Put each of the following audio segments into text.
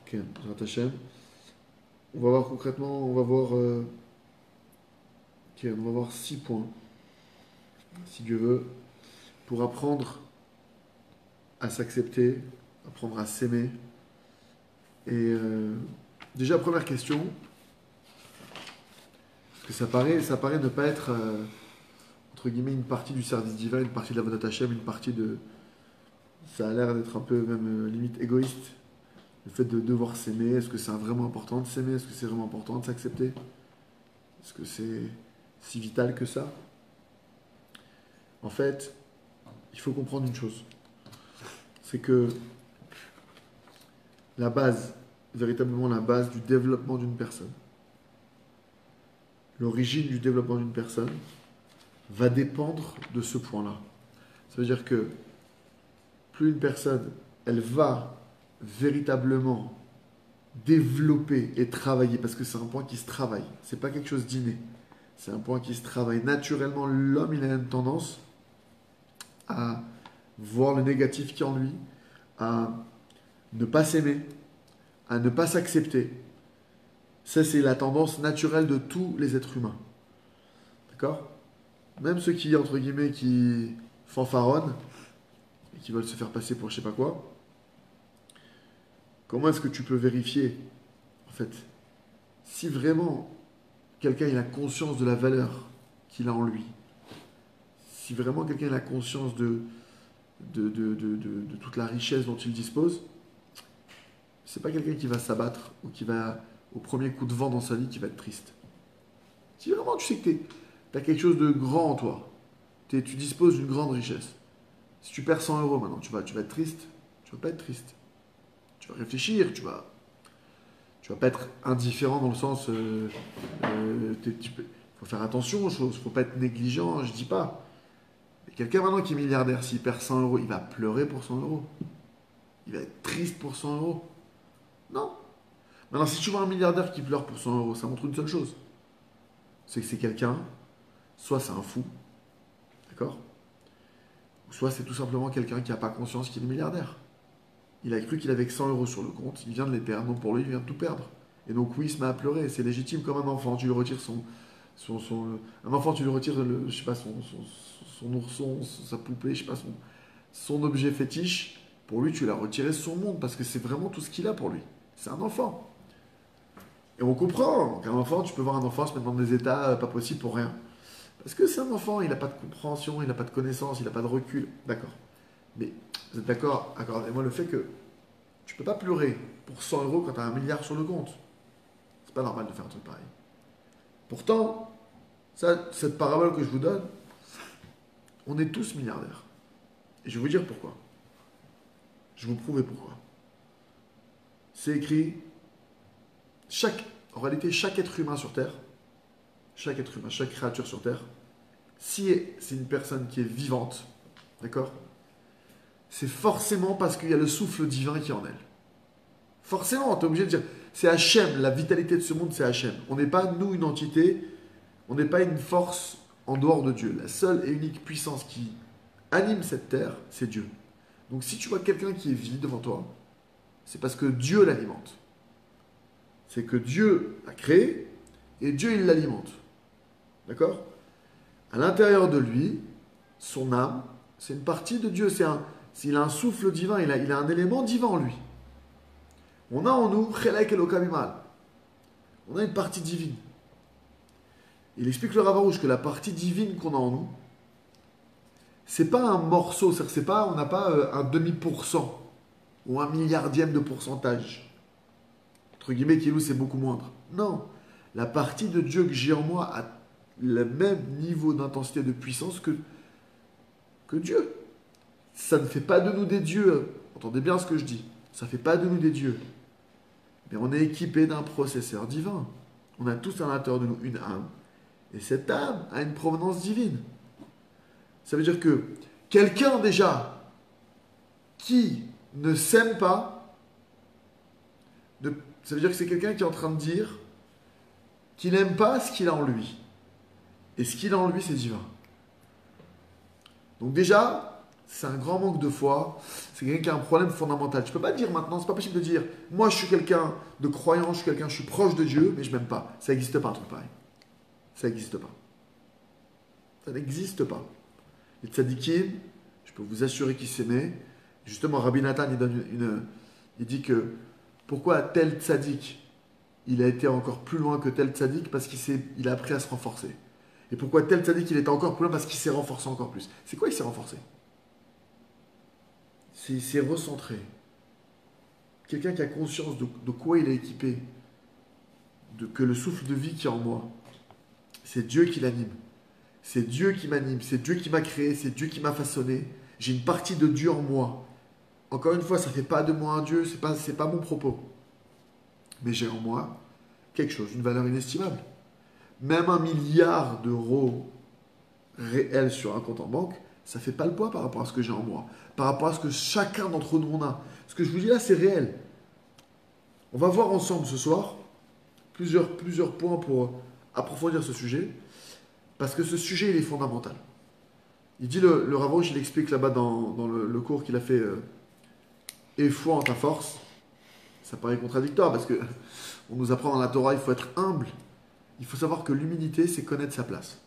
Ok, Bezrat Hashem. On va voir concrètement, on va voir 6 points, si Dieu veut, pour apprendre à s'accepter, apprendre à s'aimer. Et déjà, première question, parce que ça paraît ne pas être, entre guillemets, une partie du service divin, une partie de la Vodat Hashem, une partie de... Ça a l'air d'être un peu même limite égoïste. Le fait de devoir s'aimer, est-ce que c'est vraiment important de s'aimer? Est-ce que c'est vraiment important de s'accepter? Est-ce que c'est si vital que ça? En fait, il faut comprendre une chose. C'est que la base, véritablement la base du développement d'une personne, l'origine du développement d'une personne, va dépendre de ce point-là. Ça veut dire que plus une personne, elle va véritablement développer et travailler, parce que c'est un point qui se travaille, c'est pas quelque chose d'inné, c'est un point qui se travaille. Naturellement, l'homme, il a une tendance à voir le négatif qui est en lui, à ne pas s'aimer, à ne pas s'accepter. Ça, c'est la tendance naturelle de tous les êtres humains. D'accord? Même ceux qui, entre guillemets, qui fanfaronnent et qui veulent se faire passer pour je sais pas quoi, comment est-ce que tu peux vérifier, en fait, si vraiment quelqu'un il a conscience de la valeur qu'il a en lui, si vraiment quelqu'un il a conscience de toute la richesse dont il dispose, c'est pas quelqu'un qui va s'abattre ou qui va, au premier coup de vent dans sa vie, qui va être triste. Si vraiment tu sais que tu as quelque chose de grand en toi, tu disposes d'une grande richesse. Si tu perds 100 euros maintenant, tu vas être triste? Tu vas pas être triste. Tu vas réfléchir, tu vas pas être indifférent dans le sens, faut faire attention aux choses, faut pas être négligent, je dis pas. Mais quelqu'un maintenant qui est milliardaire, s'il perd 100 euros, il va pleurer pour 100 euros. Il va être triste pour 100 euros. Non. Maintenant, si tu vois un milliardaire qui pleure pour 100 euros, ça montre une seule chose. C'est que c'est quelqu'un, soit c'est un fou, d'accord? Ou soit c'est tout simplement quelqu'un qui n'a pas conscience qu'il est milliardaire. Il a cru qu'il avait que 100 euros sur le compte, il vient de les perdre, donc pour lui, il vient de tout perdre. Et donc oui, il se met à pleurer, c'est légitime comme un enfant, tu lui retires un enfant, tu lui retires, je sais pas, son ourson, sa poupée, je sais pas, son objet fétiche, pour lui, tu l'as retiré de son monde, parce que c'est vraiment tout ce qu'il a pour lui. C'est un enfant. Et on comprend qu'un enfant, tu peux voir un enfant se mettre dans des états pas possibles pour rien. Parce que c'est un enfant, il n'a pas de compréhension, il n'a pas de connaissance, il n'a pas de recul. D'accord. Mais vous êtes d'accord? Accordez-moi le fait que tu peux pas pleurer pour 100 euros quand tu as un milliard sur le compte. C'est pas normal de faire un truc pareil. Pourtant, cette parabole que je vous donne, on est tous milliardaires. Et je vais vous dire pourquoi. Je vais vous prouver pourquoi. C'est écrit, en réalité, chaque être humain sur Terre, chaque être humain, chaque créature sur Terre, si c'est une personne qui est vivante, d'accord, c'est forcément parce qu'il y a le souffle divin qui est en elle. Forcément, tu es obligé de dire, c'est Hachem, la vitalité de ce monde, c'est Hachem. On n'est pas, nous, une entité, on n'est pas une force en dehors de Dieu. La seule et unique puissance qui anime cette terre, c'est Dieu. Donc si tu vois quelqu'un qui est vide devant toi, c'est parce que Dieu l'alimente. C'est que Dieu l'a créé et Dieu, il l'alimente. D'accord? À l'intérieur de lui, son âme, c'est une partie de Dieu. Il a un souffle divin, il a un élément divin en lui. On a en nous, Chelek Elokam Imal. On a une partie divine. Il explique le Ravarouche que la partie divine qu'on a en nous, c'est pas un morceau, c'est pas, on n'a pas un demi% ou un milliardième de pourcentage. Entre guillemets, qui nous, c'est beaucoup moindre. Non. La partie de Dieu que j'ai en moi a le même niveau d'intensité de puissance que Dieu. Ça ne fait pas de nous des dieux. Entendez bien ce que je dis. Ça ne fait pas de nous des dieux. Mais on est équipé d'un processeur divin. On a tous à l'intérieur de nous une âme. Et cette âme a une provenance divine. Ça veut dire que quelqu'un déjà qui ne s'aime pas, ça veut dire que c'est quelqu'un qui est en train de dire qu'il n'aime pas ce qu'il a en lui. Et ce qu'il a en lui, c'est divin. Donc déjà, c'est un grand manque de foi, c'est quelqu'un qui a un problème fondamental. Tu peux pas dire maintenant, c'est pas possible de dire, moi je suis quelqu'un de croyant, je suis proche de Dieu, mais je m'aime pas. Ça n'existe pas un truc pareil. Ça n'existe pas. Ça n'existe pas. Les tzadikim, je peux vous assurer qu'ils s'aimaient. Justement, Rabbi Nathan, il dit que pourquoi tel tzadik, il a été encore plus loin que tel tzadik parce il a appris à se renforcer. Et pourquoi tel tzadik, il était encore plus loin parce qu'il s'est renforcé encore plus. C'est quoi il s'est renforcé? Il s'est recentré. Quelqu'un qui a conscience de quoi il est équipé, que le souffle de vie qui est en moi, c'est Dieu qui l'anime. C'est Dieu qui m'anime, c'est Dieu qui m'a créé, c'est Dieu qui m'a façonné. J'ai une partie de Dieu en moi. Encore une fois, ça ne fait pas de moi un Dieu, c'est pas mon propos. Mais j'ai en moi quelque chose, une valeur inestimable. Même 1 milliard d'euros réels sur un compte en banque, ça ne fait pas le poids par rapport à ce que j'ai en moi. Par rapport à ce que chacun d'entre nous en a. Ce que je vous dis là, c'est réel. On va voir ensemble ce soir plusieurs points pour approfondir ce sujet. Parce que ce sujet, il est fondamental. Il dit, le Rav Rouch, il explique là-bas dans le cours qu'il a fait et foi en ta force. Ça paraît contradictoire parce que on nous apprend dans la Torah, il faut être humble. Il faut savoir que l'humilité, c'est connaître sa place.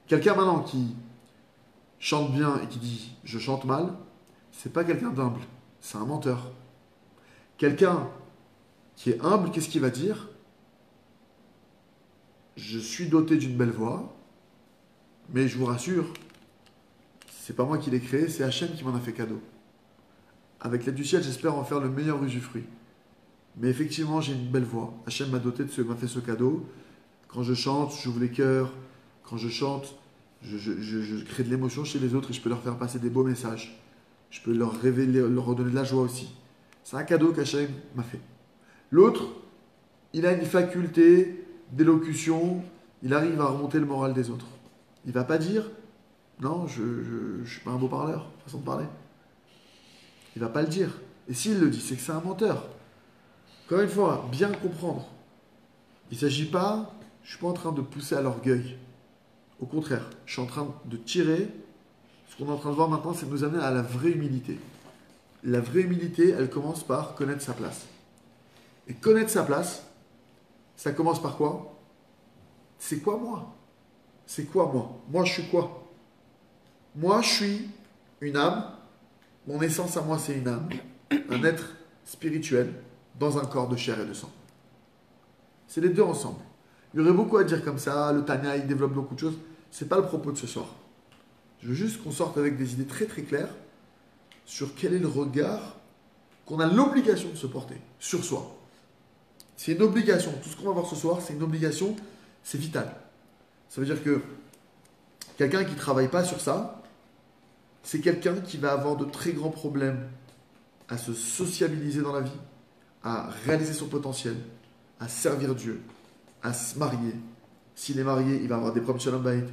Quelqu'un maintenant qui chante bien et qui dit je chante mal, c'est pas quelqu'un d'humble, c'est un menteur. Quelqu'un qui est humble, qu'est-ce qu'il va dire? Je suis doté d'une belle voix, mais je vous rassure, c'est pas moi qui l'ai créé, c'est Hachem qui m'en a fait cadeau. Avec l'aide du ciel, j'espère en faire le meilleur usufruit. Mais effectivement, j'ai une belle voix. Hachem m'a fait ce cadeau. Quand je chante, j'ouvre les cœurs. Quand je chante, je crée de l'émotion chez les autres et je peux leur faire passer des beaux messages. Je peux leur révéler, leur redonner de la joie aussi. C'est un cadeau qu'Hachem m'a fait. L'autre, il a une faculté d'élocution, il arrive à remonter le moral des autres. Il ne va pas dire, non, je ne suis pas un beau parleur, façon de parler. Il ne va pas le dire. Et s'il le dit, c'est que c'est un menteur. Encore une fois, bien comprendre. Il ne s'agit pas, je ne suis pas en train de pousser à l'orgueil. Au contraire, je suis en train de tirer, ce qu'on est en train de voir maintenant, c'est de nous amener à la vraie humilité. La vraie humilité, elle commence par connaître sa place. Et connaître sa place, ça commence par quoi? C'est quoi moi? C'est quoi moi? Moi, je suis quoi? Moi, je suis une âme. Mon essence à moi, c'est une âme. Un être spirituel dans un corps de chair et de sang. C'est les deux ensemble. Il y aurait beaucoup à dire comme ça. Le Tanya, il développe beaucoup de choses. Ce n'est pas le propos de ce soir. Je veux juste qu'on sorte avec des idées très très claires sur quel est le regard qu'on a l'obligation de se porter sur soi. C'est une obligation. Tout ce qu'on va voir ce soir, c'est une obligation, c'est vital. Ça veut dire que quelqu'un qui ne travaille pas sur ça, c'est quelqu'un qui va avoir de très grands problèmes à se sociabiliser dans la vie, à réaliser son potentiel, à servir Dieu, à se marier. S'il est marié, il va avoir des problèmes shalom bayit,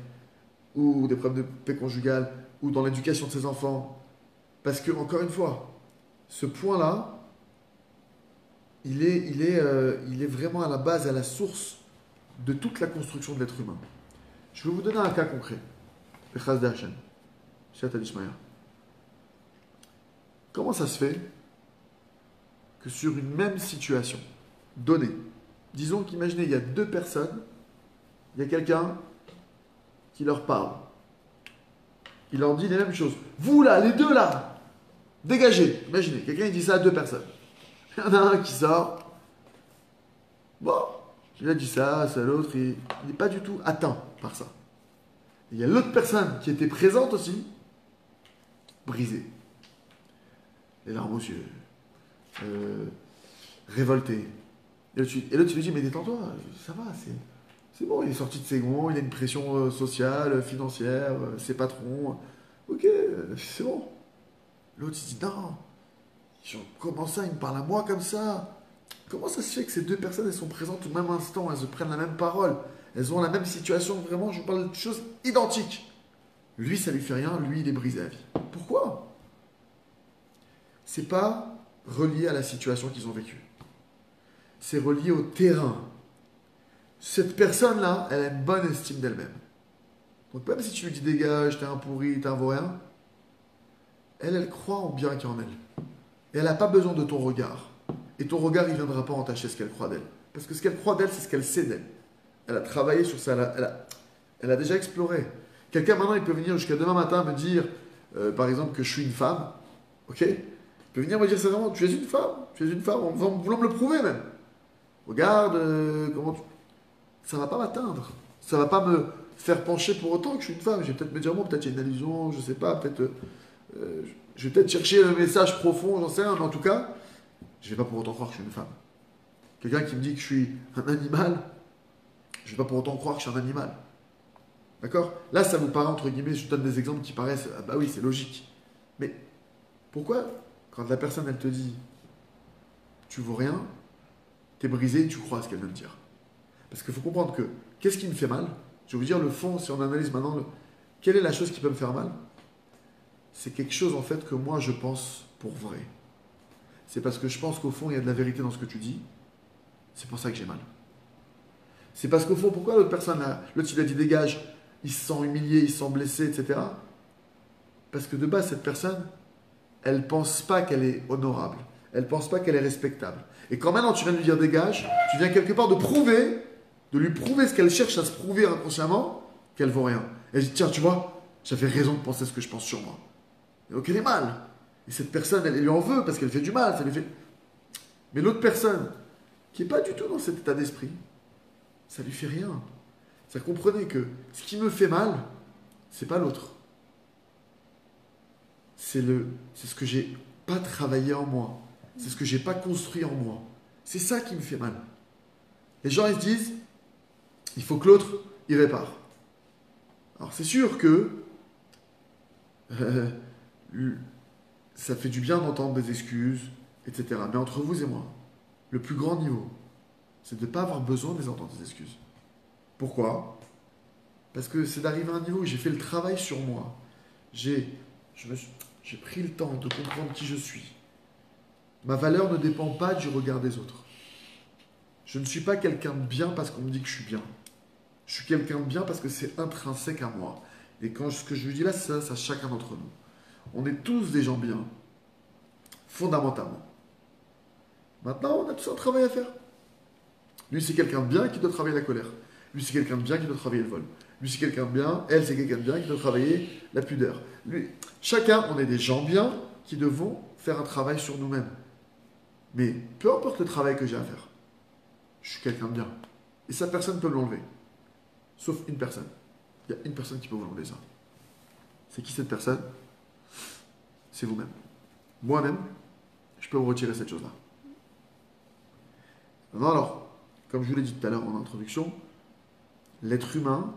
ou des problèmes de paix conjugale, ou dans l'éducation de ses enfants. Parce que, encore une fois, ce point-là, il est vraiment à la base, à la source de toute la construction de l'être humain. Je vais vous donner un cas concret. Comment ça se fait que sur une même situation donnée, disons qu'imaginez, il y a deux personnes, il y a quelqu'un qui leur parle. Il leur dit les mêmes choses. Vous là, les deux là, dégagez. Imaginez, quelqu'un il dit ça à deux personnes. Il y en a un qui sort. Bon, il a dit ça, ça l'autre, il n'est pas du tout atteint par ça. Il y a l'autre personne qui était présente aussi, brisée. Les larmes aux yeux, révolté. Et l'autre, tu lui dis, mais détends-toi, ça va, c'est bon, il est sorti de ses gonds, il a une pression sociale, financière, ses patrons. Ok, c'est bon. L'autre, il dit, non, comment ça, il me parle à moi comme ça? Comment ça se fait que ces deux personnes, elles sont présentes au même instant, elles se prennent la même parole, elles ont la même situation, vraiment, je vous parle de choses identiques. Lui, ça lui fait rien, lui, il est brisé à vie. Pourquoi? C'est pas relié à la situation qu'ils ont vécue. C'est relié au terrain. Cette personne-là, elle a une bonne estime d'elle-même. Donc même si tu lui dis dégage, t'es un pourri, t'es un vaurien, elle croit en bien qu'il y a en elle. Et elle n'a pas besoin de ton regard. Et ton regard, il ne viendra pas entacher ce qu'elle croit d'elle. Parce que ce qu'elle croit d'elle, c'est ce qu'elle sait d'elle. Elle a travaillé sur ça, elle a déjà exploré. Quelqu'un maintenant, il peut venir jusqu'à demain matin me dire, par exemple, que je suis une femme. Ok? Il peut venir me dire ça vraiment, tu es une femme, en voulant me le prouver même. Regarde, comment tu... Ça va pas m'atteindre. Ça va pas me faire pencher pour autant que je suis une femme. Je vais peut-être me dire, bon, peut-être il y a une allusion, je sais pas, peut-être... je vais peut-être chercher le message profond, j'en sais rien, mais en tout cas, je vais pas pour autant croire que je suis une femme. Quelqu'un qui me dit que je suis un animal, je vais pas pour autant croire que je suis un animal. D'accord? Là, ça vous paraît, entre guillemets, je donne des exemples qui paraissent, ah bah oui, c'est logique. Mais pourquoi, quand la personne, elle te dit, tu vaux rien, t'es brisé, tu crois à ce qu'elle vient de dire? Parce qu'il faut comprendre que, qu'est-ce qui me fait mal? Je vais vous dire le fond, si on analyse maintenant, quelle est la chose qui peut me faire mal? C'est quelque chose, en fait, que moi, je pense pour vrai. C'est parce que je pense qu'au fond, il y a de la vérité dans ce que tu dis. C'est pour ça que j'ai mal. C'est parce qu'au fond, pourquoi l'autre personne, l'autre, il a dit dégage, il se sent humilié, il se sent blessé, etc. Parce que de base, cette personne, elle pense pas qu'elle est honorable. Elle pense pas qu'elle est respectable. Et quand maintenant tu viens de lui dire dégage, tu viens quelque part de lui prouver ce qu'elle cherche à se prouver inconsciemment, qu'elle vaut rien. Et elle dit tiens, tu vois, j'avais raison de penser ce que je pense sur moi. Et donc elle est mal. Et cette personne, elle lui en veut parce qu'elle fait du mal. Ça lui fait... Mais l'autre personne, qui n'est pas du tout dans cet état d'esprit, ça lui fait rien. Ça comprenez que ce qui me fait mal, c'est pas l'autre. C'est ce que j'ai pas travaillé en moi. C'est ce que j'ai pas construit en moi. C'est ça qui me fait mal. Les gens, ils se disent, il faut que l'autre, il répare. Alors c'est sûr que euh, ça fait du bien d'entendre des excuses, etc. Mais entre vous et moi, le plus grand niveau, c'est de ne pas avoir besoin de les entendre, des excuses. Pourquoi? Parce que c'est d'arriver à un niveau où j'ai fait le travail sur moi. J'ai pris le temps de comprendre qui je suis. Ma valeur ne dépend pas du regard des autres. Je ne suis pas quelqu'un de bien parce qu'on me dit que je suis bien. Je suis quelqu'un de bien parce que c'est intrinsèque à moi. Et quand ce que je vous dis là, c'est à chacun d'entre nous. On est tous des gens bien, fondamentalement. Maintenant, on a tous un travail à faire. Lui, c'est quelqu'un de bien qui doit travailler la colère. Lui, c'est quelqu'un de bien qui doit travailler le vol. Lui, c'est quelqu'un de bien. Elle, c'est quelqu'un de bien qui doit travailler la pudeur. Lui, chacun, on est des gens bien qui devons faire un travail sur nous-mêmes. Mais peu importe le travail que j'ai à faire, je suis quelqu'un de bien. Et ça, personne ne peut me l'enlever. Sauf une personne. Il y a une personne qui peut vous enlever ça. C'est qui cette personne? C'est vous-même. Moi-même, je peux vous retirer cette chose-là. Maintenant, alors, comme je vous l'ai dit tout à l'heure en introduction, l'être humain,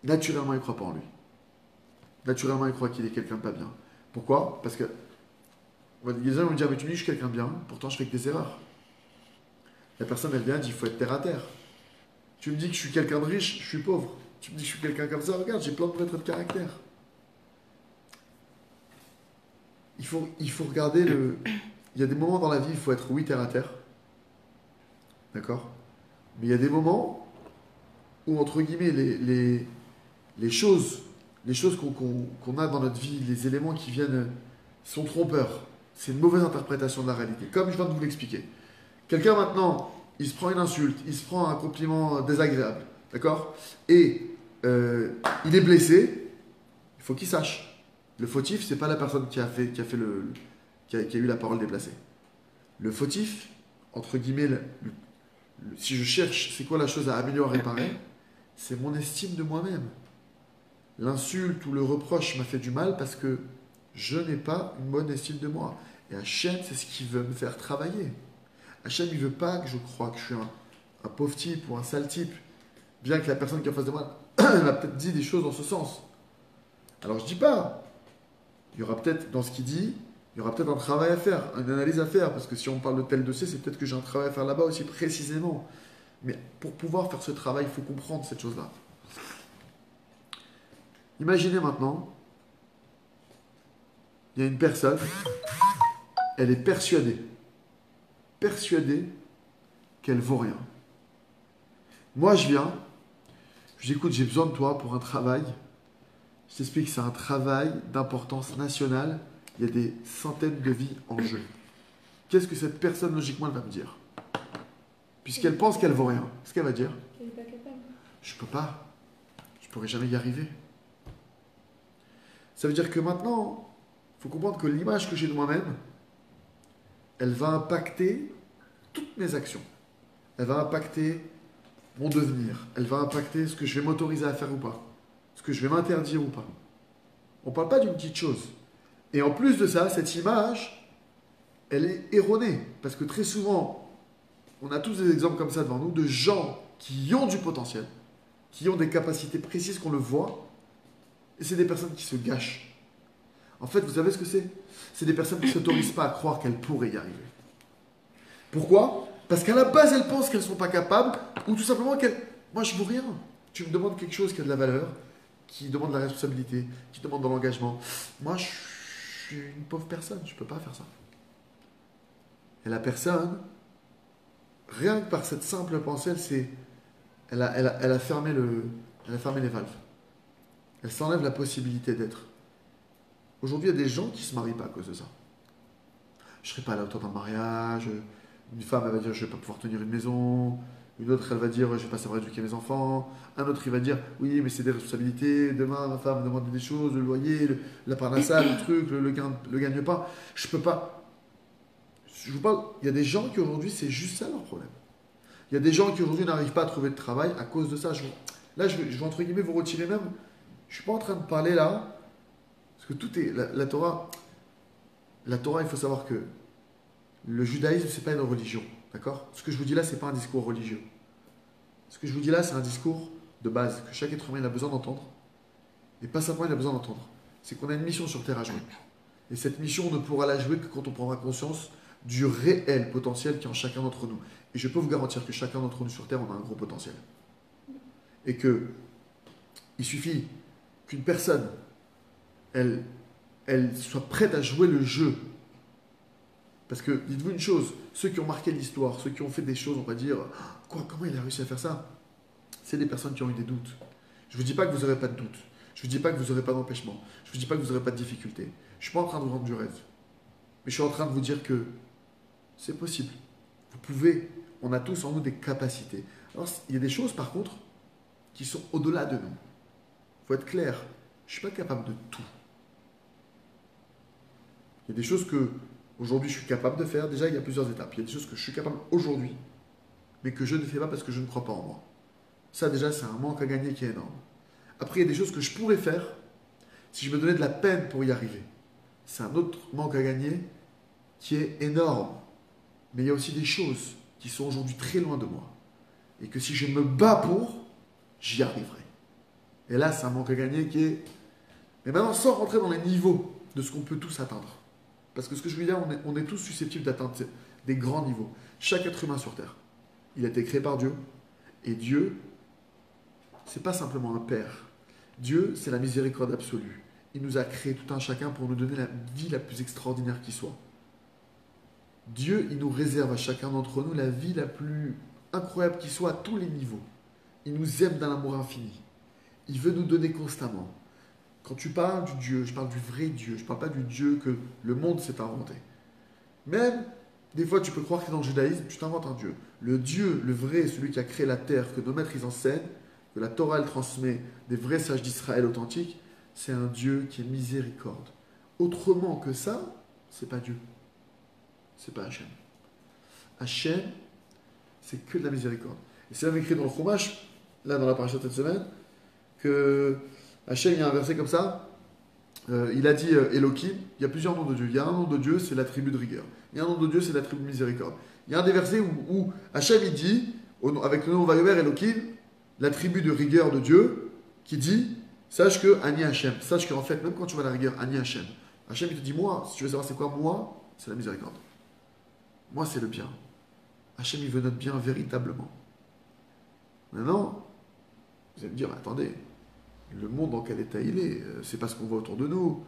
naturellement, il ne croit pas en lui. Naturellement, il croit qu'il est quelqu'un de pas bien. Pourquoi? Parce que les gens vont me dire, mais tu me dis que je suis quelqu'un de bien, pourtant je fais que des erreurs. La personne, elle vient, elle dit, il faut être terre à terre. Tu me dis que je suis quelqu'un de riche, je suis pauvre. Tu me dis que je suis quelqu'un comme ça, regarde, j'ai plein de traits de caractère. Il faut regarder le... Il y a des moments dans la vie, il faut être, oui, terre à terre. D'accord? Mais il y a des moments où, entre guillemets, les choses qu'on a dans notre vie, les éléments qui viennent, sont trompeurs. C'est une mauvaise interprétation de la réalité. Comme je viens de vous l'expliquer. Quelqu'un maintenant, il se prend une insulte, il se prend un compliment désagréable. D'accord? Et il est blessé, il faut qu'il sache. Le fautif, c'est pas la personne qui a eu la parole déplacée. Le fautif, entre guillemets, si je cherche, c'est quoi la chose à améliorer, réparer, c'est mon estime de moi-même. L'insulte ou le reproche m'a fait du mal parce que je n'ai pas une bonne estime de moi. Et Hachem, c'est ce qui veut me faire travailler. Hachem, il ne veut pas que je croie que je suis un pauvre type ou un sale type. Bien que la personne qui est en face de moi, elle a peut-être dit des choses dans ce sens. Alors je ne dis pas. Il y aura peut-être, dans ce qu'il dit, il y aura peut-être un travail à faire, une analyse à faire. Parce que si on parle de tel dossier, c'est peut-être que j'ai un travail à faire là-bas aussi précisément. Mais pour pouvoir faire ce travail, il faut comprendre cette chose-là. Imaginez maintenant, il y a une personne, elle est persuadée qu'elle vaut rien. Moi, je viens, je dis écoute, j'ai besoin de toi pour un travail, Je t'explique, c'est un travail d'importance nationale. Il y a des centaines de vies en jeu. Qu'est-ce que cette personne, logiquement, elle va me dire? Puisqu'elle pense qu'elle vaut rien. Qu'est-ce qu'elle va dire? Elle n'est pas capable. Je peux pas. Je pourrai jamais y arriver. Ça veut dire que maintenant, il faut comprendre que l'image que j'ai de moi-même, elle va impacter toutes mes actions. Elle va impacter mon devenir. Elle va impacter ce que je vais m'autoriser à faire ou pas. Ce que je vais m'interdire ou pas. On ne parle pas d'une petite chose. Et en plus de ça, cette image, elle est erronée. Parce que très souvent, on a tous des exemples comme ça devant nous de gens qui ont du potentiel, qui ont des capacités précises qu'on le voit, et c'est des personnes qui se gâchent. En fait, vous savez ce que c'est? C'est des personnes qui ne s'autorisent pas à croire qu'elles pourraient y arriver. Pourquoi? Parce qu'à la base, elles pensent qu'elles ne sont pas capables, ou tout simplement qu'elles... Moi, je ne vaux rien. Tu me demandes quelque chose qui a de la valeur, qui demande de la responsabilité, qui demande de l'engagement. Moi, je suis une pauvre personne, je ne peux pas faire ça. Et la personne, rien que par cette simple pensée, elle a fermé les valves. Elle s'enlève la possibilité d'être. Aujourd'hui, il y a des gens qui ne se marient pas à cause de ça. Je ne serai pas à la hauteur d'un mariage. Une femme, elle va dire, je ne vais pas pouvoir tenir une maison. Une autre, elle va dire, je ne vais pas savoir éduquer mes enfants. Un autre, il va dire, oui, mais c'est des responsabilités. Demain, ma femme me demande des choses, le loyer, la parnassa, le truc, le gagne-pain. Je ne peux pas. Je vous parle, il y a des gens qui aujourd'hui, c'est juste ça leur problème. Il y a des gens qui aujourd'hui n'arrivent pas à trouver de travail à cause de ça. Là, je vais entre guillemets vous retirer même. Je ne suis pas en train de parler là, parce que tout est. La Torah, il faut savoir que le judaïsme, ce n'est pas une religion. D'accord? Ce que je vous dis là, ce n'est pas un discours religieux. Ce que je vous dis là, c'est un discours de base que chaque être humain il a besoin d'entendre. Et pas simplement il a besoin d'entendre. C'est qu'on a une mission sur Terre à jouer. Et cette mission, on ne pourra la jouer que quand on prendra conscience du réel potentiel qui est en chacun d'entre nous. Et je peux vous garantir que chacun d'entre nous sur Terre, on a un gros potentiel. Et que il suffit qu'une personne, elle soit prête à jouer le jeu. Parce que, dites-vous une chose, ceux qui ont marqué l'histoire, ceux qui ont fait des choses, on va dire, quoi, comment il a réussi à faire ça? C'est des personnes qui ont eu des doutes. Je ne vous dis pas que vous n'aurez pas de doutes. Je ne vous dis pas que vous n'aurez pas d'empêchement. Je ne vous dis pas que vous n'aurez pas de difficultés. Je ne suis pas en train de vous vendre du rêve. Mais je suis en train de vous dire que c'est possible. Vous pouvez, on a tous en nous des capacités. Alors, il y a des choses, par contre, qui sont au-delà de nous. Il faut être clair. Je ne suis pas capable de tout. Il y a des choses que, aujourd'hui, je suis capable de faire. Déjà, il y a plusieurs étapes. Il y a des choses que je suis capable aujourd'hui, mais que je ne fais pas parce que je ne crois pas en moi. Ça, déjà, c'est un manque à gagner qui est énorme. Après, il y a des choses que je pourrais faire si je me donnais de la peine pour y arriver. C'est un autre manque à gagner qui est énorme. Mais il y a aussi des choses qui sont aujourd'hui très loin de moi. Et que si je me bats pour, j'y arriverai. Et là, c'est un manque à gagner qui est... Mais maintenant, sans rentrer dans les niveaux de ce qu'on peut tous atteindre. Parce que ce que je veux dire, on est tous susceptibles d'atteindre des grands niveaux. Chaque être humain sur Terre, il a été créé par Dieu. Et Dieu, c'est pas simplement un père. Dieu, c'est la miséricorde absolue. Il nous a créé tout un chacun pour nous donner la vie la plus extraordinaire qui soit. Dieu, il nous réserve à chacun d'entre nous la vie la plus incroyable qui soit à tous les niveaux. Il nous aime d'un amour infini. Il veut nous donner constamment. Quand tu parles du Dieu, je parle du vrai Dieu. Je ne parle pas du Dieu que le monde s'est inventé. Même, des fois, tu peux croire que dans le judaïsme, tu t'inventes un Dieu. Le Dieu, le vrai, celui qui a créé la terre, que nos maîtres ils enseignent, que la Torah elle transmet, des vrais sages d'Israël authentiques, c'est un Dieu qui est miséricorde. Autrement que ça, c'est pas Dieu. C'est pas Hachem. Hachem, c'est que de la miséricorde. Et c'est même écrit dans le Chumash, là dans la paracha de cette semaine, que Hachem, il y a un verset comme ça, il a dit Elohim, il y a plusieurs noms de Dieu. Il y a un nom de Dieu, c'est l'attribut de rigueur. Il y a un nom de Dieu, c'est l'attribut de miséricorde. Il y a un des versets où Hachem, il dit, avec le nom Vayomer Elohim, l'attribut de rigueur de Dieu, qui dit, sache que Ani Hachem, sache qu'en fait, même quand tu vas à la rigueur, Ani Hachem, Hachem, il te dit, moi, si tu veux savoir c'est quoi, moi, c'est la miséricorde. Moi, c'est le bien. Hachem, il veut notre bien véritablement. Maintenant, vous allez me dire, mais attendez, le monde dans quel état il est, c'est pas ce qu'on voit autour de nous.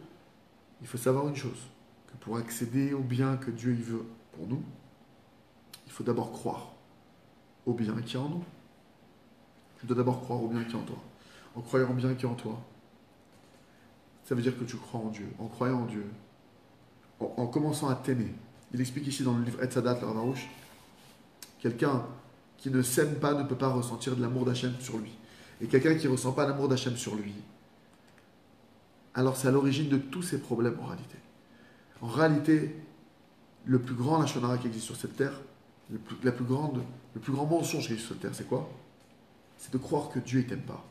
Il faut savoir une chose, que pour accéder au bien que Dieu il veut pour nous, il faut d'abord croire au bien qui est en nous. Tu dois d'abord croire au bien qui est en toi. En croyant au bien qui est en toi, ça veut dire que tu crois en Dieu. En croyant en Dieu, en commençant à t'aimer. Il explique ici dans le livre Etzadat, le Rav Arush, quelqu'un qui ne s'aime pas ne peut pas ressentir de l'amour d'Hachem sur lui. Et quelqu'un qui ne ressent pas l'amour d'Hachem sur lui, alors c'est à l'origine de tous ces problèmes en réalité. En réalité, le plus grand Lachon Hara qui existe sur cette terre, le plus grand mensonge qui existe sur cette terre, c'est quoi? C'est de croire que Dieu ne t'aime pas.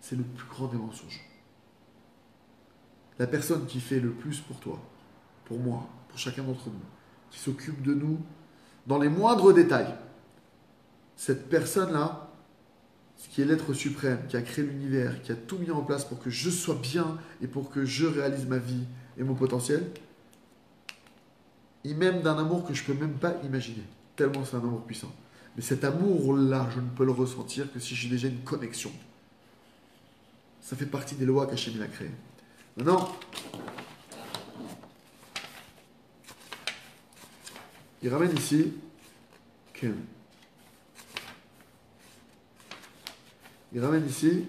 C'est le plus grand des mensonges. La personne qui fait le plus pour toi, pour moi, pour chacun d'entre nous, qui s'occupe de nous dans les moindres détails, cette personne-là, ce qui est l'être suprême, qui a créé l'univers, qui a tout mis en place pour que je sois bien et pour que je réalise ma vie et mon potentiel, il m'aime d'un amour que je ne peux même pas imaginer, tellement c'est un amour puissant. Mais cet amour-là, je ne peux le ressentir que si j'ai déjà une connexion. Ça fait partie des lois qu'Hachem a créées. Maintenant, il ramène ici, il ramène ici,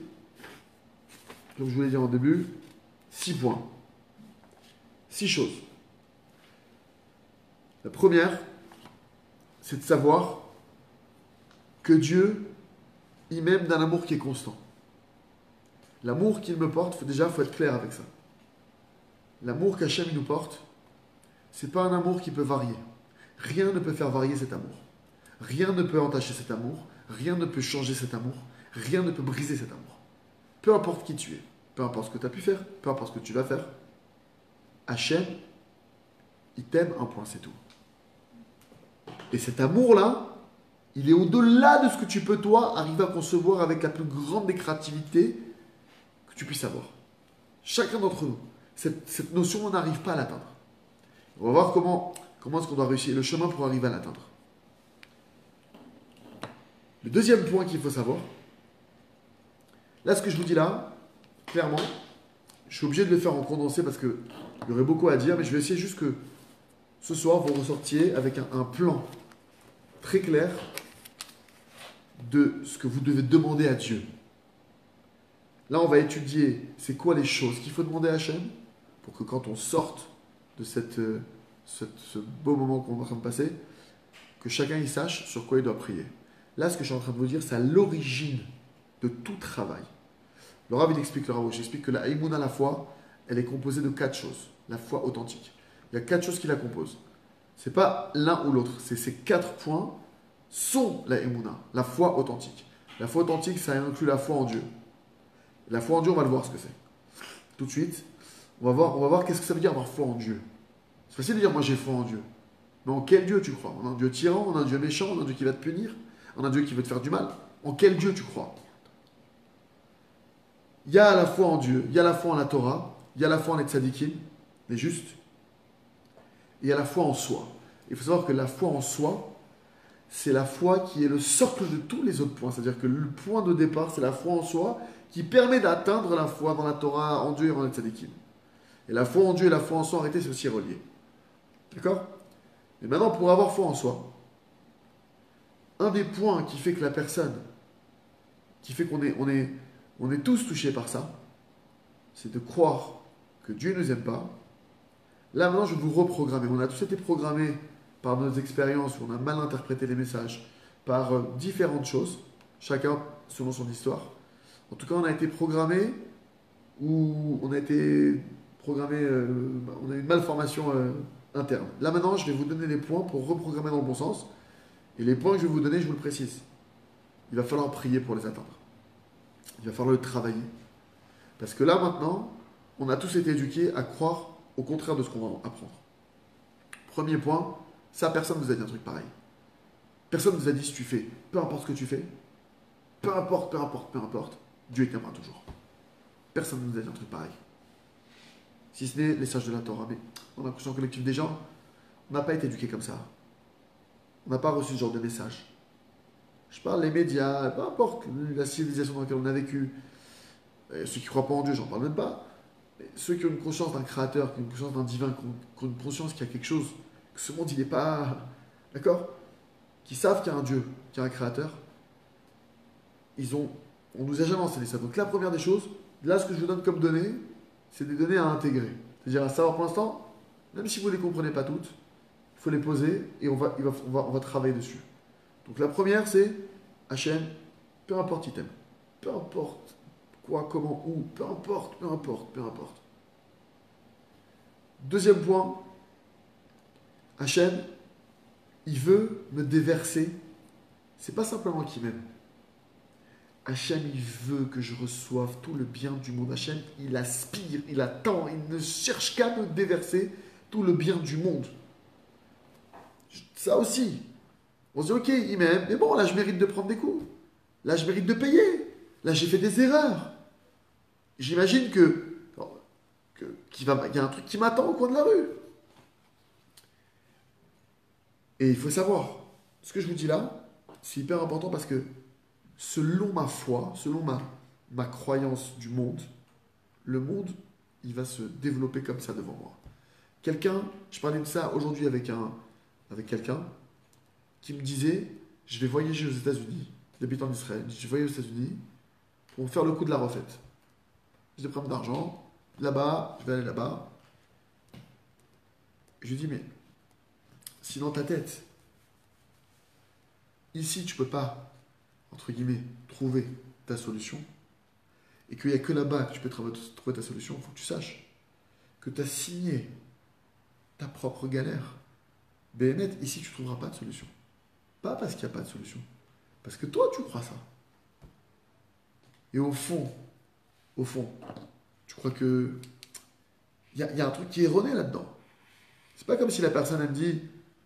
comme je vous l'ai dit en début, 6 points. 6 choses. La première, c'est de savoir que Dieu, il m'aime d'un amour qui est constant. L'amour qu'il me porte, il faut être clair avec ça. L'amour qu'Hachem nous porte, c'est pas un amour qui peut varier. Rien ne peut faire varier cet amour. Rien ne peut entacher cet amour. Rien ne peut changer cet amour. Rien ne peut briser cet amour. Peu importe qui tu es, peu importe ce que tu as pu faire, peu importe ce que tu vas faire, Hachem, il t'aime, un point, c'est tout. Et cet amour-là, il est au-delà de ce que tu peux, toi, arriver à concevoir avec la plus grande des créativités que tu puisses avoir. Chacun d'entre nous, cette notion, on n'arrive pas à l'atteindre. On va voir comment est-ce qu'on doit réussir, le chemin pour arriver à l'atteindre. Le deuxième point qu'il faut savoir, là, ce que je vous dis là, clairement, je suis obligé de le faire en condensé parce qu'il y aurait beaucoup à dire, mais je vais essayer juste que ce soir, vous ressortiez avec un plan très clair de ce que vous devez demander à Dieu. Là, on va étudier c'est quoi les choses qu'il faut demander à Hachem pour que quand on sorte de ce beau moment qu'on est en train de passer, que chacun y sache sur quoi il doit prier. Là, ce que je suis en train de vous dire, c'est à l'origine de tout travail. Le Rav, il explique, j'explique que la Haïmouna, la foi, elle est composée de 4 choses. La foi authentique. Il y a 4 choses qui la composent. Ce n'est pas l'un ou l'autre. C'est ces 4 points sont la Haïmouna, la foi authentique. La foi authentique, ça inclut la foi en Dieu. La foi en Dieu, on va le voir ce que c'est. Tout de suite, on va voir qu'est-ce que ça veut dire avoir foi en Dieu. C'est facile de dire, moi j'ai foi en Dieu. Mais en quel Dieu tu crois? En un Dieu tyran, en un Dieu méchant, en un Dieu qui va te punir, en un Dieu qui veut te faire du mal. En quel Dieu tu crois? Il y a la foi en Dieu, il y a la foi en la Torah, il y a la foi en les tzadikim, les justes, et il y a la foi en soi. Il faut savoir que la foi en soi, c'est la foi qui est le socle de tous les autres points. C'est-à-dire que le point de départ, c'est la foi en soi qui permet d'atteindre la foi dans la Torah, en Dieu et en les tzadikim. Et la foi en Dieu et la foi en soi, en réalité, c'est aussi relié. D'accord? Et maintenant, pour avoir foi en soi, un des points qui fait que la personne, qui fait qu'on est tous touchés par ça, c'est de croire que Dieu ne nous aime pas. Là, maintenant, je vais vous reprogrammer. On a tous été programmés par nos expériences, où on a mal interprété les messages, par différentes choses, chacun selon son histoire. En tout cas, on a été programmés, ou on a été programmé, on a eu une malformation interne. Là, maintenant, je vais vous donner les points pour reprogrammer dans le bon sens. Et les points que je vais vous donner, je vous le précise. Il va falloir prier pour les atteindre. Il va falloir le travailler. Parce que là, maintenant, on a tous été éduqués à croire au contraire de ce qu'on va apprendre. Premier point, ça, personne ne vous a dit un truc pareil. Personne ne vous a dit si tu fais, peu importe ce que tu fais, peu importe, Dieu t'aimera toujours. Personne ne nous a dit un truc pareil. Si ce n'est les sages de la Torah. Mais dans l'inconscient collectif des gens, on n'a pas été éduqués comme ça. On n'a pas reçu ce genre de message. Je parle des médias, peu importe la civilisation dans laquelle on a vécu. Et ceux qui ne croient pas en Dieu, j'en parle même pas. Mais ceux qui ont une conscience d'un créateur, qui ont une conscience d'un divin, qui ont une conscience qu'il y a quelque chose, que ce monde il n'est pas. D'accord? Qui savent qu'il y a un Dieu, qu'il y a un créateur. On nous a jamais enseigné ça. Donc la première des choses, là ce que je vous donne comme données, c'est des données à intégrer. C'est-à-dire à savoir pour l'instant, même si vous ne les comprenez pas toutes, il faut les poser et on va travailler dessus. Donc la première, c'est Hachem, peu importe qui t'aime. Peu importe quoi, comment, où, peu importe, peu importe, peu importe. Deuxième point, Hachem, il veut me déverser. C'est pas simplement qu'il m'aime. Hachem, il veut que je reçoive tout le bien du monde. Hachem, il aspire, il attend, il ne cherche qu'à me déverser tout le bien du monde. Ça aussi. On se dit, ok, il m'aime, mais bon, là, je mérite de prendre des coups. Là, je mérite de payer. Là, j'ai fait des erreurs. J'imagine qu'il y a un truc qui m'attend au coin de la rue. Et il faut savoir, ce que je vous dis là, c'est hyper important parce que selon ma foi, selon ma croyance du monde, le monde, il va se développer comme ça devant moi. Je parlais de ça aujourd'hui avec quelqu'un qui me disait, je vais voyager aux États-Unis, il habite en Israël, je vais voyager aux États-Unis pour me faire le coup de la refaite. Je vais prendre de l'argent, là-bas, je vais aller là-bas. Je lui dis, mais si dans ta tête, ici tu peux pas, entre guillemets, trouver ta solution, et qu'il n'y a que là-bas que tu peux trouver ta solution, il faut que tu saches que tu as signé ta propre galère. BNet, ici tu ne trouveras pas de solution. Pas parce qu'il n'y a pas de solution, parce que toi tu crois ça. Et au fond, tu crois que il y a un truc qui est erroné là-dedans. C'est pas comme si la personne elle me dit